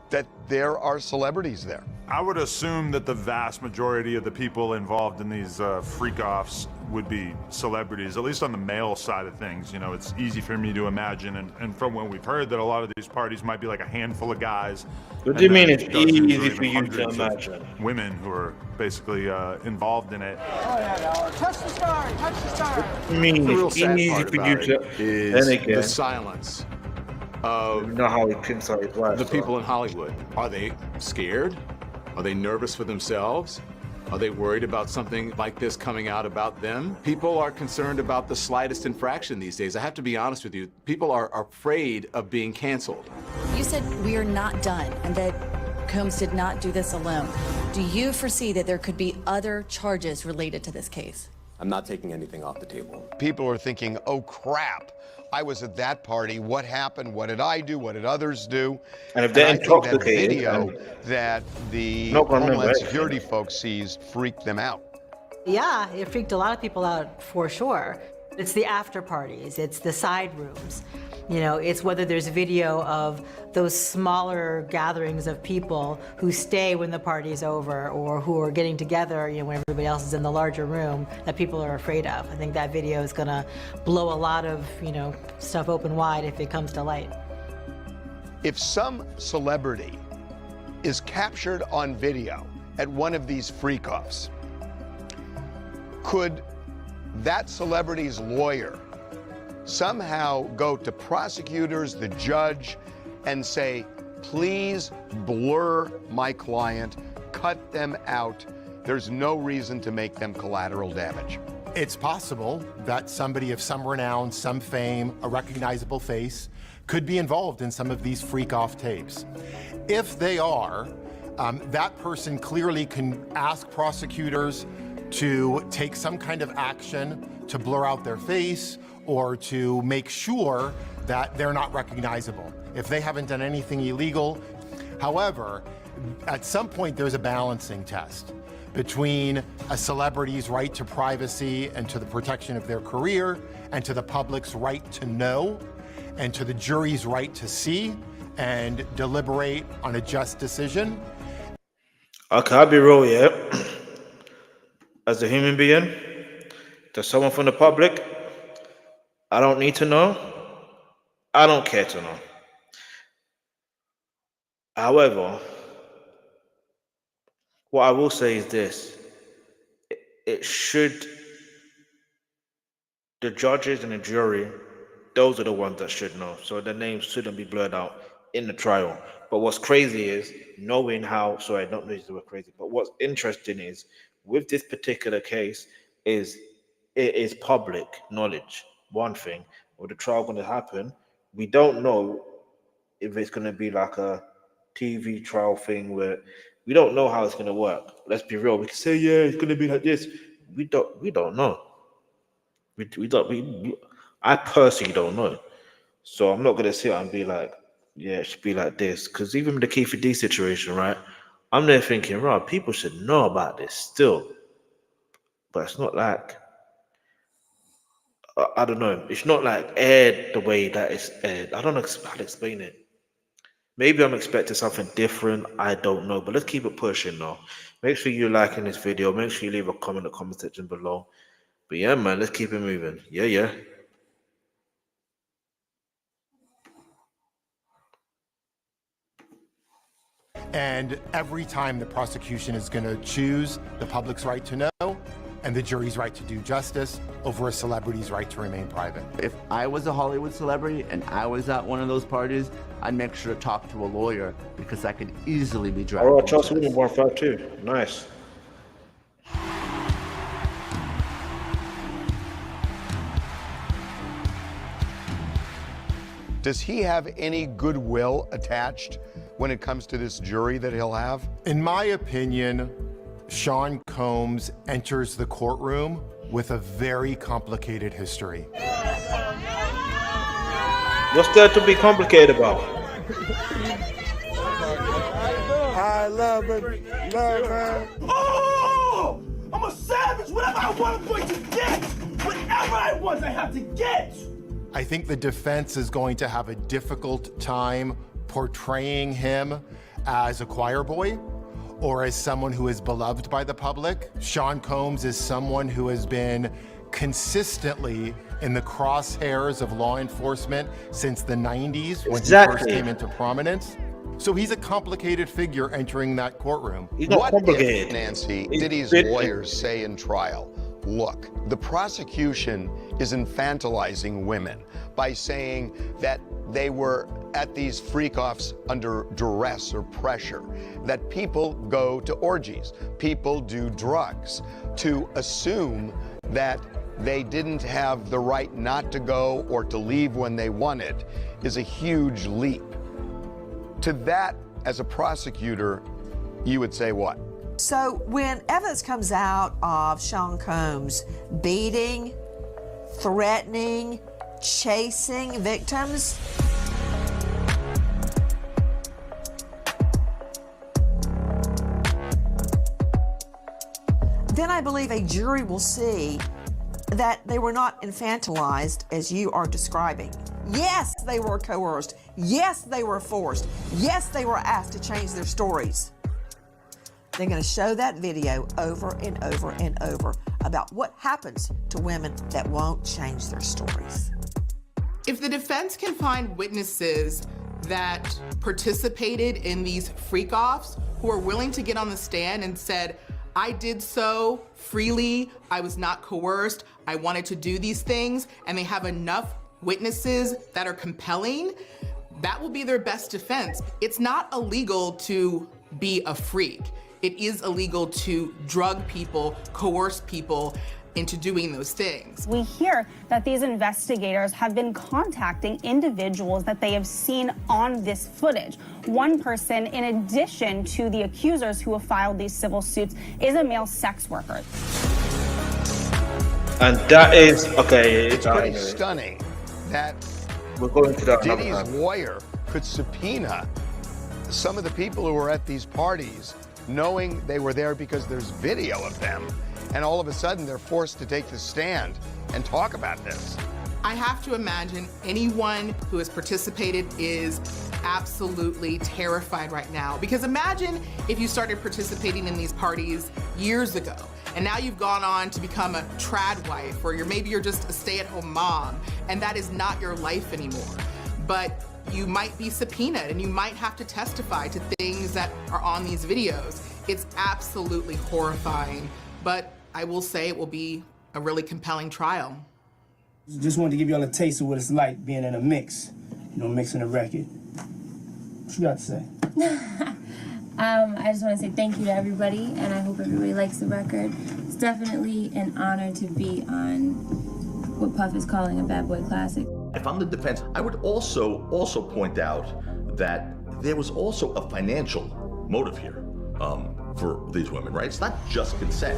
that there are celebrities there? I would assume that the vast majority of the people involved in these freak-offs would be celebrities, at least on the male side of things. You know, it's easy for me to imagine, and from what we've heard, that a lot of these parties might be like a handful of guys. What do you mean it's easy for you to imagine? Women who are basically involved in it. Touch the star, touch the star. I mean, The real it's sad easy part for about you it to. is Then again, the silence of you know how he pimps out his wife. The people in Hollywood, are they scared? Are they nervous for themselves? Are they worried about something like this coming out about them? People are concerned about the slightest infraction these days. I have to be honest with you. People are afraid of being canceled. You said we are not done and that Combs did not do this alone. Do you foresee that there could be other charges related to this case? I'm not taking anything off the table. People are thinking, oh crap, I was at that party. What happened? What did I do? What did others do? And if they're I think that intoxicated, video and that the not gonna Homeland remember Security folks seized freaked them out. Yeah, it freaked a lot of people out for sure. It's the after parties, it's the side rooms. You know, it's whether there's video of those smaller gatherings of people who stay when the party's over or who are getting together, you know, when everybody else is in the larger room that people are afraid of. I think that video is gonna blow a lot of, you know, stuff open wide if it comes to light. If some celebrity is captured on video at one of these freak-offs, could that celebrity's lawyer somehow go to prosecutors, the judge, and say, please blur my client, cut them out. There's no reason to make them collateral damage. It's possible that somebody of some renown, some fame, a recognizable face, could be involved in some of these freak-off tapes. If they are, that person clearly can ask prosecutors to take some kind of action to blur out their face or to make sure that they're not recognizable if they haven't done anything illegal. However, at some point there's a balancing test between a celebrity's right to privacy and to the protection of their career, and to the public's right to know, and to the jury's right to see and deliberate on a just decision. Okay, I'll be real, yeah. As a human being, to someone from the public, I don't need to know. I don't care to know. However, what I will say is this. It should, the judges and the jury, those are the ones that should know. So the names shouldn't be blurred out in the trial. But what's crazy is knowing how, sorry, I don't use the word crazy, but what's interesting is with this particular case is it is public knowledge. One thing, with the trial going to happen, we don't know if it's going to be like a TV trial thing where we don't know how it's going to work. Let's be real. We can say, yeah, it's going to be like this. We don't know. I personally don't know. So I'm not going to sit and be like, yeah, it should be like this. Because even with the Keefe D situation, right? I'm there thinking, right, people should know about this still. But it's not like, I don't know. It's not like aired the way that it's aired. I don't know how to explain it. Maybe I'm expecting something different. I don't know. But let's keep it pushing though. Make sure you're liking this video. Make sure you leave a comment in the comment section below. But yeah, man, let's keep it moving. Yeah. And every time the prosecution is going to choose the public's right to know and the jury's right to do justice over a celebrity's right to remain private. If I was a Hollywood celebrity and I was at one of those parties, I'd make sure to talk to a lawyer because I could easily be dragged. All right, Charles William 152. Nice. Does he have any goodwill attached when it comes to this jury that he'll have? In my opinion, Sean Combs enters the courtroom with a very complicated history. What's there to be complicated about? I love it. Oh! I'm a savage. Whatever I want, I'm going to get. Whatever I want, I have to get. I think the defense is going to have a difficult time portraying him as a choir boy or as someone who is beloved by the public. Sean Combs is someone who has been consistently in the crosshairs of law enforcement since the 90s when he first came into prominence. So he's a complicated figure entering that courtroom. What if, Nancy, Diddy's lawyers say in trial, look, the prosecution is infantilizing women by saying that they were at these freak-offs under duress or pressure, that people go to orgies, people do drugs. To assume that they didn't have the right not to go or to leave when they wanted is a huge leap. To that, as a prosecutor, you would say what? So when evidence comes out of Sean Combs beating, threatening, chasing victims, then I believe a jury will see that they were not infantilized as you are describing. Yes, they were coerced. Yes, they were forced. Yes, they were asked to change their stories. They're going to show that video over and over and over about what happens to women that won't change their stories. If the defense can find witnesses that participated in these freak-offs who are willing to get on the stand and said, I did so freely, I was not coerced, I wanted to do these things, and they have enough witnesses that are compelling, that will be their best defense. It's not illegal to be a freak. It is illegal to drug people, coerce people, into doing those things. We hear that these investigators have been contacting individuals that they have seen on this footage. One person, in addition to the accusers who have filed these civil suits, is a male sex worker. And that is, okay. It's pretty stunning that we're going to that Diddy's lawyer could subpoena some of the people who were at these parties, knowing they were there because there's video of them, and all of a sudden they're forced to take the stand and talk about this. I have to imagine anyone who has participated is absolutely terrified right now. Because imagine if you started participating in these parties years ago, and now you've gone on to become a trad wife, or maybe you're just a stay-at-home mom, and that is not your life anymore. But you might be subpoenaed, and you might have to testify to things that are on these videos. It's absolutely horrifying, but I will say it will be a really compelling trial. Just wanted to give you all a taste of what it's like being in a mix, mixing a record. What you got to say? I just want to say thank you to everybody, and I hope everybody likes the record. It's definitely an honor to be on what Puff is calling a bad boy classic. If I'm the defense, I would also point out that there was also a financial motive here for these women, right? It's not just consent.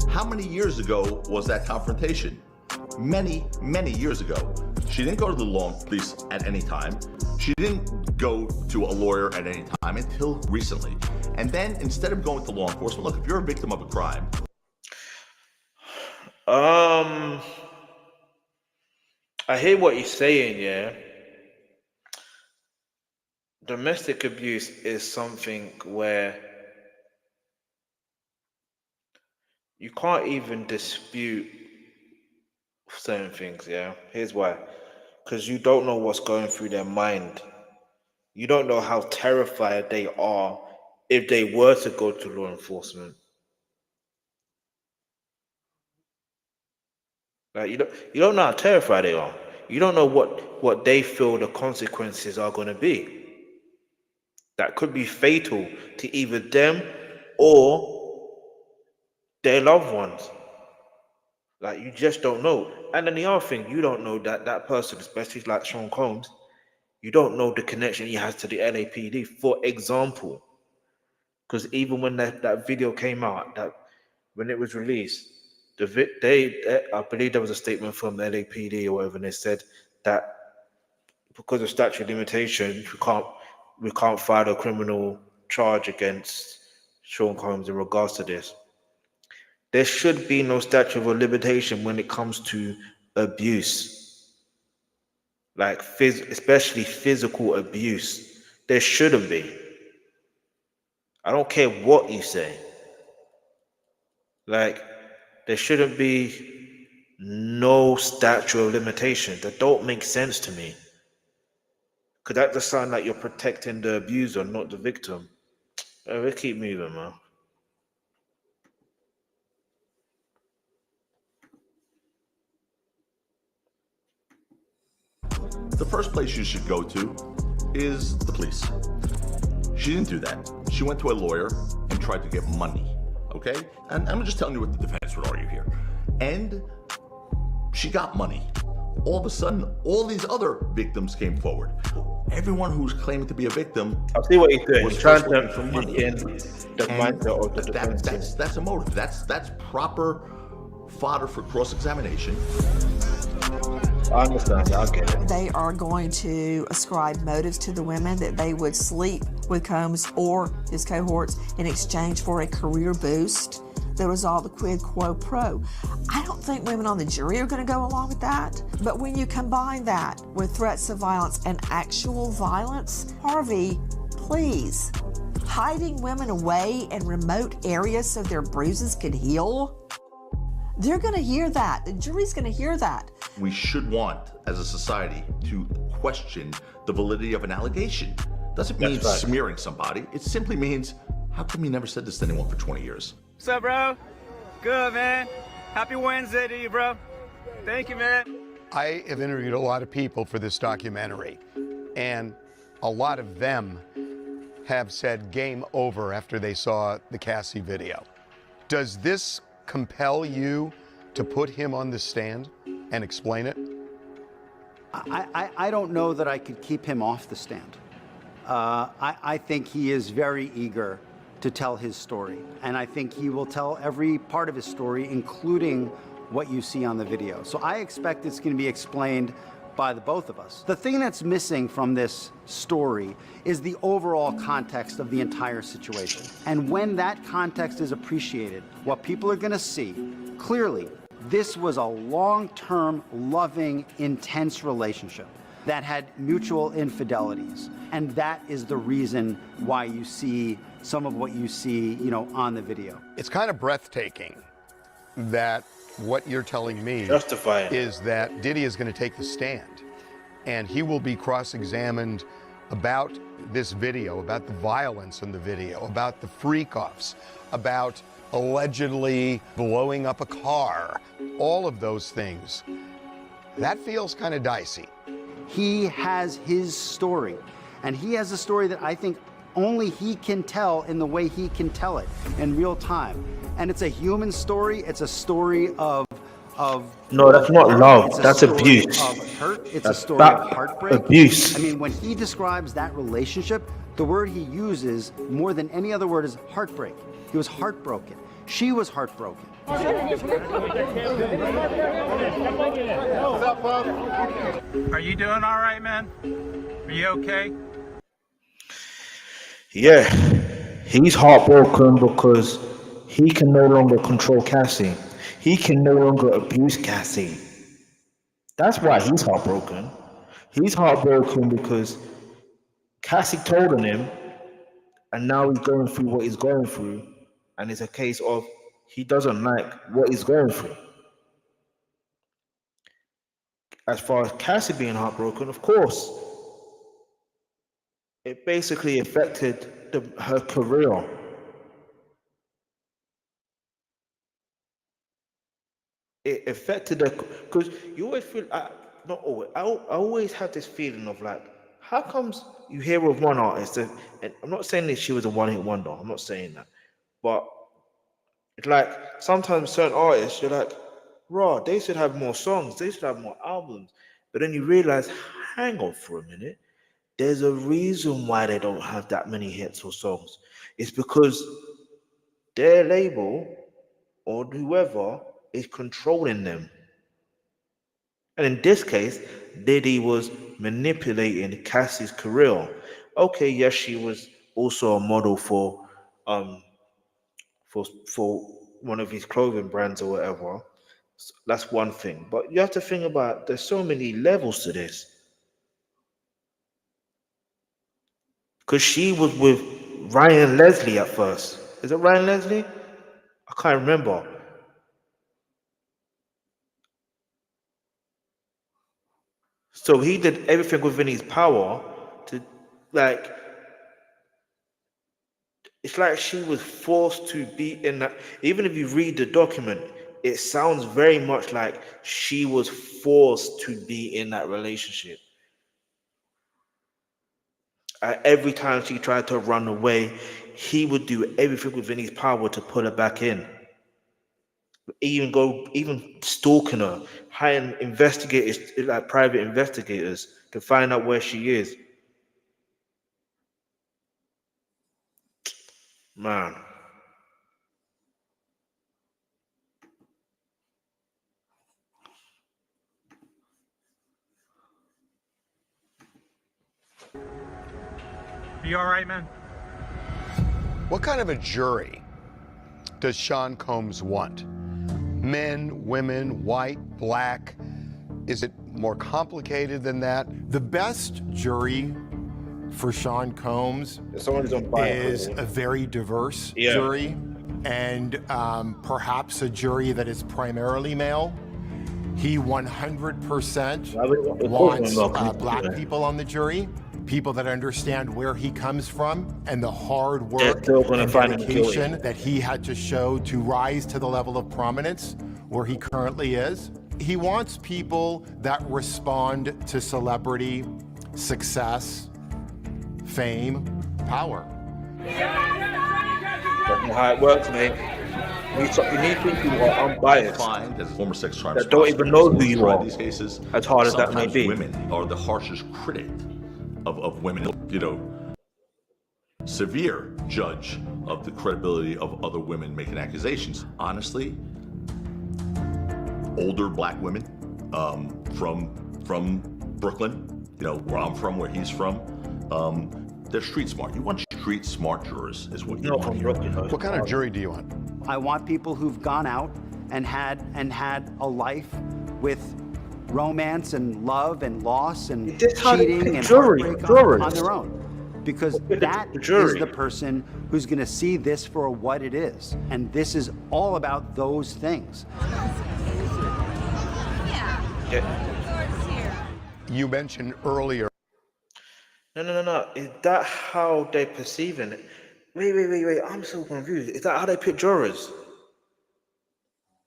How many years ago was that confrontation? Many, many years ago. She didn't go to the law police at any time. She didn't go to a lawyer at any time until recently. And then instead of going to law enforcement, look, if you're a victim of a crime. I hear what you're saying, yeah. Domestic abuse is something where you can't even dispute certain things, yeah. Here's why. Because you don't know what's going through their mind. You don't know how terrified they are if they were to go to law enforcement. Like you don't know how terrified they are. You don't know what they feel the consequences are going to be. That could be fatal to either them or their loved ones. Like, you just don't know. And then the other thing, you don't know that person, especially like Sean Combs, you don't know the connection he has to the LAPD, for example. Because even when that video came out, when it was released, I believe there was a statement from the LAPD or whatever, and they said that because of statute of limitations, we can't file a criminal charge against Sean Combs in regards to this. There should be no statute of limitation when it comes to abuse, like especially physical abuse. There shouldn't be. I don't care what you say. Like, there shouldn't be no statute of limitation. That don't make sense to me. Because that just sound like you're protecting the abuser, not the victim. Let's keep moving, man. The first place you should go to is the police. She didn't do that. She went to a lawyer and tried to get money, okay? And I'm just telling you what the defense would argue here. And she got money. All of a sudden, all these other victims came forward. Everyone who's claiming to be a victim. I see what he's doing. He's trying to in the mindset of the defense. That's a motive. That's proper fodder for cross-examination. I understand. I get it. They are going to ascribe motives to the women that they would sleep with Combs or his cohorts in exchange for a career boost. There was all the quid quo pro. I don't think women on the jury are going to go along with that. But when you combine that with threats of violence and actual violence, Harvey, please, hiding women away in remote areas so their bruises could heal. They're going to hear that. The jury's going to hear that. We should want, as a society, to question the validity of an allegation. Doesn't mean smearing somebody. It simply means, how come you never said this to anyone for 20 years? What's up, bro? Good, man. Happy Wednesday to you, bro. Thank you, man. I have interviewed a lot of people for this documentary, and a lot of them have said game over after they saw the Cassie video. Does this compel you to put him on the stand and explain it? I don't know that I could keep him off the stand. I think he is very eager to tell his story, and I think he will tell every part of his story, including what you see on the video. So I expect it's going to be explained by the both of us. The thing that's missing from this story is the overall context of the entire situation. And when that context is appreciated, what people are going to see clearly, this was a long-term, loving, intense relationship that had mutual infidelities. And that is the reason why you see some of what you see, on the video. It's kind of breathtaking that what you're telling me is that Diddy is going to take the stand and he will be cross-examined about this video, about the violence in the video, about the freak-offs, about allegedly blowing up a car, all of those things. That feels kind of dicey. He has his story, and he has a story that I think only he can tell in the way he can tell it in real time. And it's a human story. It's a story of no, that's not love. That's abuse. Hurt. It's a story of heartbreak. Abuse. I mean, when he describes that relationship, the word he uses more than any other word is heartbreak. He was heartbroken. She was heartbroken. Are you doing all right, man? Are you okay? Yeah, he's heartbroken because he can no longer control Cassie. He can no longer abuse Cassie. That's why he's heartbroken. He's heartbroken because Cassie told on him, and now he's going through what he's going through, and it's a case of he doesn't like what he's going through. As far as Cassie being heartbroken, of course, it basically affected her career. It affected her, because you always feel, not always, I always have this feeling of like, how comes you hear of one artist, and I'm not saying that she was a one-hit wonder, I'm not saying that, but it's like sometimes certain artists, you're like, raw, they should have more songs, they should have more albums, but then you realize, hang on for a minute, there's a reason why they don't have that many hits or songs. It's because their label or whoever is controlling them. And in this case, Diddy was manipulating Cassie's career. Okay, yes, she was also a model for one of his clothing brands or whatever. So that's one thing. But you have to think about, there's so many levels to this. Because she was with Ryan Leslie at first. Is it Ryan Leslie? I can't remember. So he did everything within his power to, like, it's like she was forced to be in that. Even if you read the document, it sounds very much like she was forced to be in that relationship. Every time she tried to run away, he would do everything within his power to pull her back in. Even stalking her, hiring investigators, like private investigators, to find out where she is. Man. Are you all right, man? What kind of a jury does Sean Combs want? Men, women, white, black? Is it more complicated than that? The best jury for Sean Combs is a very diverse jury, and perhaps a jury that is primarily male. He 100% wants black people on the jury, people that understand where he comes from and the hard work and dedication that he had to show to rise to the level of prominence where he currently is. He wants people that respond to celebrity, success, fame, power. That's not how it works, mate. You need people who are unbiased, As former sex crimes that don't even know who you are. These cases, as hard as that may sometimes be. women are the harshest critic of women. You know, severe judge of the credibility of other women making accusations. Honestly, older black women from Brooklyn, you know, where I'm from, where he's from, they're street smart. You want street smart jurors, is what you want. From Brooklyn. What kind of jury do you want? I want people who've gone out and had a life with romance and love and loss and cheating and heartbreak on their own. Because that is the person who's going to see this for what it is. And this is all about those things. You mentioned earlier. No. Is that how they're perceiving it? Wait. I'm so confused. Is that how they pick jurors?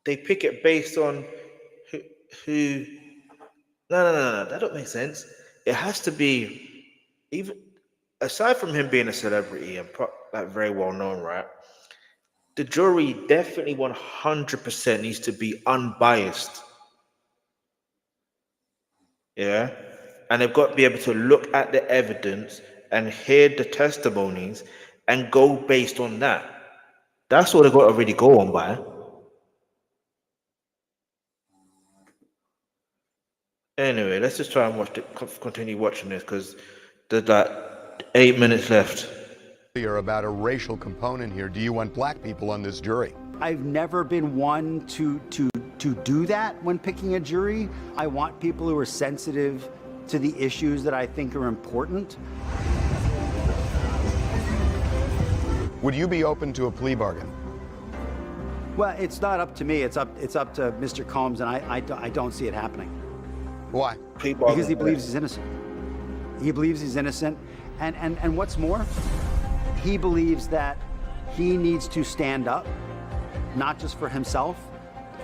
They pick it based on who... No. That don't make sense. It has to be... even aside from him being a celebrity and like very well known, right? The jury definitely 100% needs to be unbiased. Yeah? And they've got to be able to look at the evidence and hear the testimonies and go based on that. That's what they've got to really go on by. Anyway, let's just try and continue watching this because there's like 8 minutes left. You're about a racial component here. Do you want black people on this jury? I've never been one to do that when picking a jury. I want people who are sensitive to the issues that I think are important. Would you be open to a plea bargain? Well, it's not up to me. It's up to Mr. Combs, and I don't see it happening. Why? Because he believes he's innocent. He believes he's innocent, and what's more, he believes that he needs to stand up, not just for himself,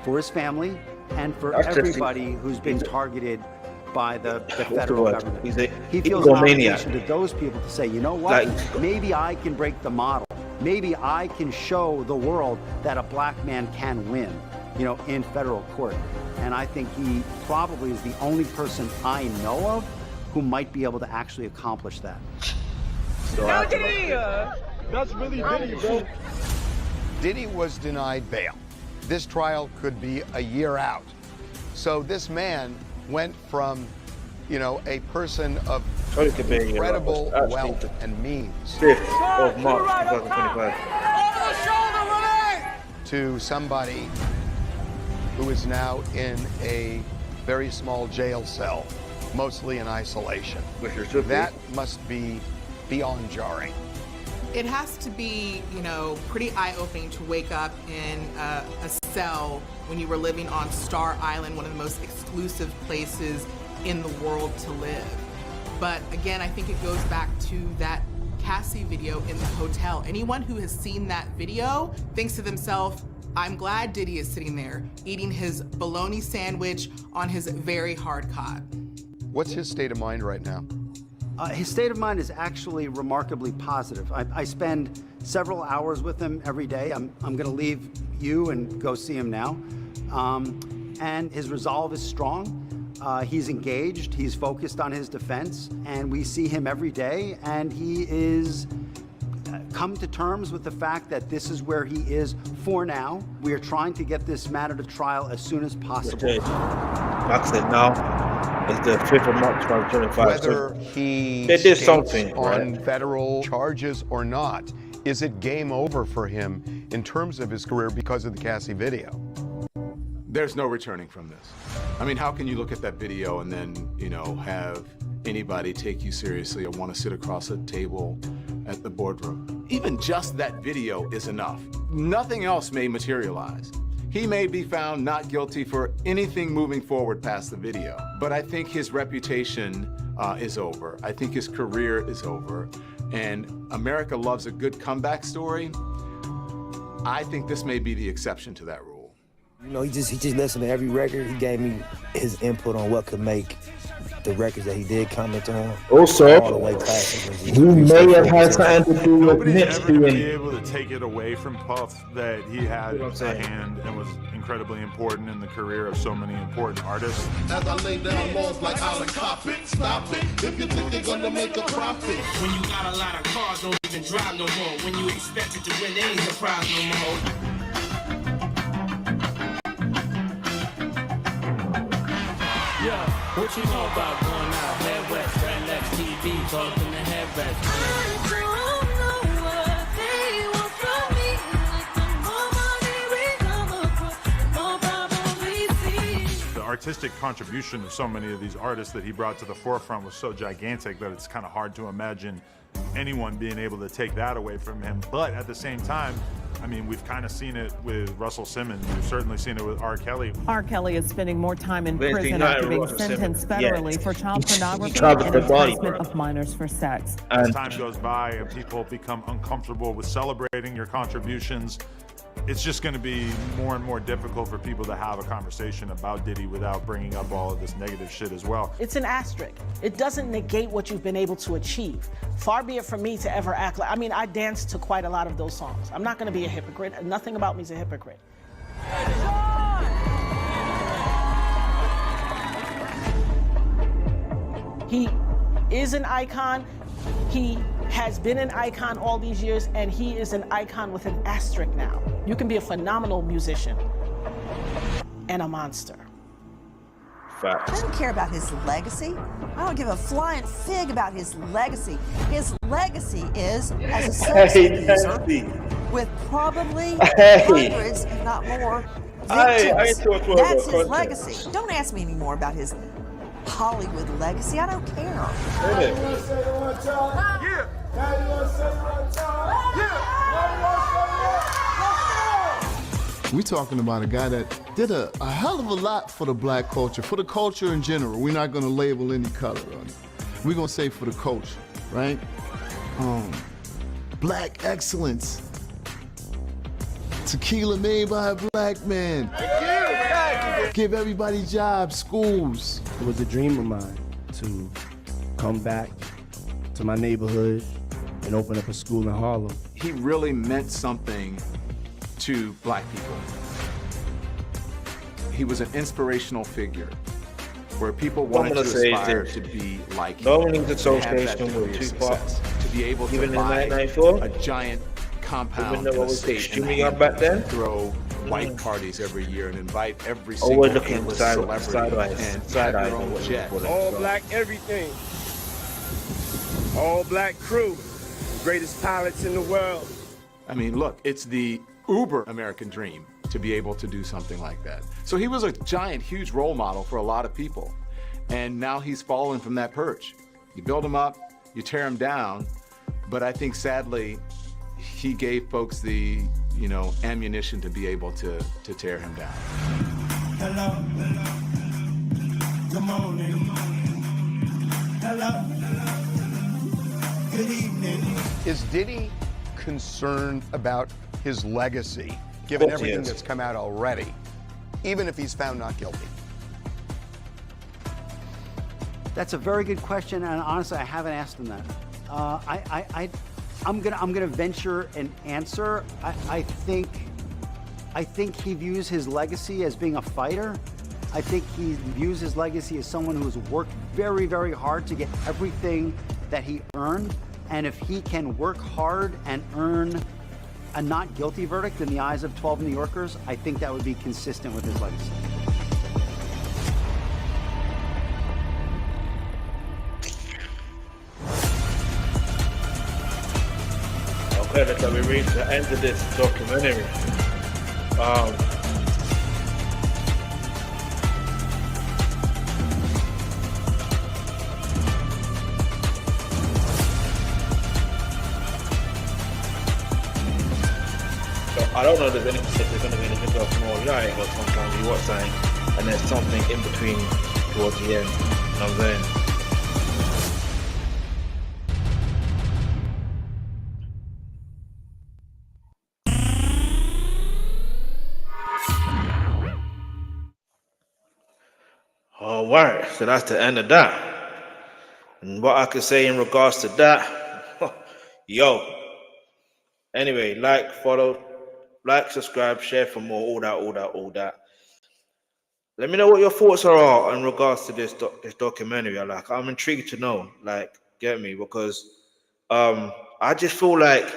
for his family, and for everybody who's been targeted by the federal government. He feels an obligation to those people to say, you know what, maybe I can break the model. Maybe I can show the world that a black man can win, in federal court. And I think he probably is the only person I know of who might be able to actually accomplish that. That's really Diddy, bro. Diddy was denied bail. This trial could be a year out. So this man went from, a person of incredible wealth and means 5th of March 2025 to somebody who is now in a very small jail cell, mostly in isolation. That must be beyond jarring. It has to be, pretty eye-opening to wake up in a cell when you were living on Star Island, one of the most exclusive places in the world to live. But again, I think it goes back to that Cassie video in the hotel. Anyone who has seen that video thinks to themselves, I'm glad Diddy is sitting there eating his bologna sandwich on his very hard cot. What's his state of mind right now? His state of mind is actually remarkably positive. I spend several hours with him every day. I'm going to leave you and go see him now. And his resolve is strong. He's engaged. He's focused on his defense. And we see him every day. And he is come to terms with the fact that this is where he is for now. We are trying to get this matter to trial as soon as possible. Like I said, now it's the 5th of March 2025. Whether he they did something on federal charges or not, is it game over for him in terms of his career because of the Cassie video? There's no returning from this. I mean, how can you look at that video and then, have anybody take you seriously or want to sit across a table at the boardroom? Even just that video is enough. Nothing else may materialize. He may be found not guilty for anything moving forward past the video. But I think his reputation is over. I think his career is over. And America loves a good comeback story. I think this may be the exception to that rule. You know, he just listened to every record. He gave me his input on what could make the records that he did comment on. Also, all the way classic. he may have had something to do with Nobody's Nips ever gonna be being. able to take it away from Puff that he had a hand and was incredibly important in the career of so many important artists. As I lay down laws like I'll cop it, stop it, if you think they're gonna make a profit. When you got a lot of cars, don't even drive no more. When you expect it to win, they ain't surprised no more. Yeah, what you know about going out? Head west, red left TV, talking to head west. The artistic contribution of so many of these artists that he brought to the forefront was so gigantic that it's kind of hard to imagine anyone being able to take that away from him. But at the same time, I mean, we've kind of seen it with Russell Simmons. We've certainly seen it with R. Kelly. R. Kelly is spending more time in Wednesday prison night, after being Russell sentenced Simmons. federally Yes. for child pornography Charged and for body, enticement bro. of minors for sex. As time goes by and people become uncomfortable with celebrating your contributions, it's just going to be more and more difficult for people to have a conversation about Diddy without bringing up all of this negative shit as well. It's an asterisk. It doesn't negate what you've been able to achieve. Far be it from me to ever act like, I mean, I danced to quite a lot of those songs. I'm not going to be a hypocrite. Nothing about me is a hypocrite. He is an icon. He has been an icon all these years, and he is an icon with an asterisk now. You can be a phenomenal musician and a monster. I don't care about his legacy. I don't give a flying fig about his legacy. His legacy is as a sex abuser with probably hundreds, if not more, victims. That's his legacy. Don't ask me any more about his Hollywood legacy. I don't care. We talking about a guy that did a hell of a lot for the black culture, for the culture in general. We're not gonna label any color on it. We're gonna say for the culture, right? Black excellence. Tequila made by a black man. Give everybody jobs, schools. It was a dream of mine to come back to my neighborhood and open up a school in Harlem. He really meant something to black people. He was an inspirational figure where people wanted to aspire to be like him. No one needs to have that association degree with of Tupac. success, to be able Even to in buy 1994, a giant compound even though in it a was state extremely and young back then, throw white parties every year and invite every single always looking A-list sideways, celebrity and side have eye your on own what you jet. put in. All black everything. All black crew. Greatest pilots in the world. I mean, look, it's the uber American dream to be able to do something like that. So he was a giant, huge role model for a lot of people. And now he's fallen from that perch. You build him up, you tear him down, but I think sadly, he gave folks the, ammunition to be able to tear him down. Hello, hello. Good morning. Hello. Good evening. Is Diddy concerned about his legacy, given Of course he everything is. that's come out already, even if he's found not guilty? That's a very good question, and honestly, I haven't asked him that. I'm gonna venture an answer. I think he views his legacy as being a fighter. I think he views his legacy as someone who's worked very, very hard to get everything that he earned. And if he can work hard and earn a not guilty verdict in the eyes of 12 New Yorkers, I think that would be consistent with his legacy. Okay, look, we reached the end of this documentary. So I don't know if there's going to be anything else more. You know, I ain't got sometimes you watch something and there's something in between towards the end. You know what I'm saying? All right, so that's the end of that. And what I could say in regards to that, yo. Anyway, like, follow, like, subscribe, share for more, all that. Let me know what your thoughts are in regards to this documentary. I'm intrigued to know, get me, because I just feel like,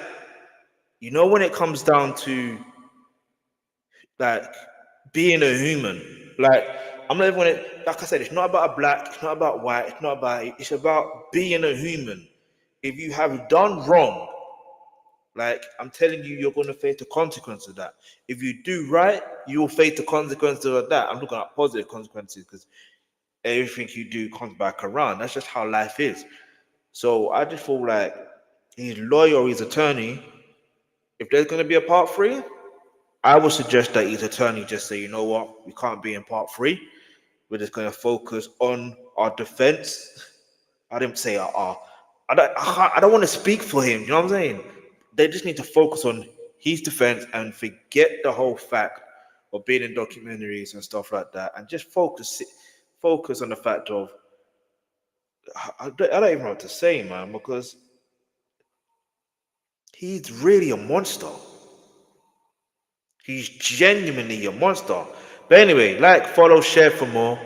when it comes down to being a human, I'm not even gonna, like I said, it's not about a black, it's not about white, it's about being a human. If you have done wrong, I'm telling you, you're going to face the consequence of that. If you do right, you will face the consequences of that. I'm looking at positive consequences because everything you do comes back around. That's just how life is. So I just feel like his lawyer or his attorney, if there's going to be a part 3, I would suggest that his attorney just say, you know what, we can't be in part 3. We're just going to focus on our defense. I didn't say I don't want to speak for him. You know what I'm saying? They just need to focus on his defense and forget the whole fact of being in documentaries and stuff like that, and just focus on the fact of I don't even know what to say, man, because he's really a monster. He's genuinely a monster. But anyway, like, follow, share for more.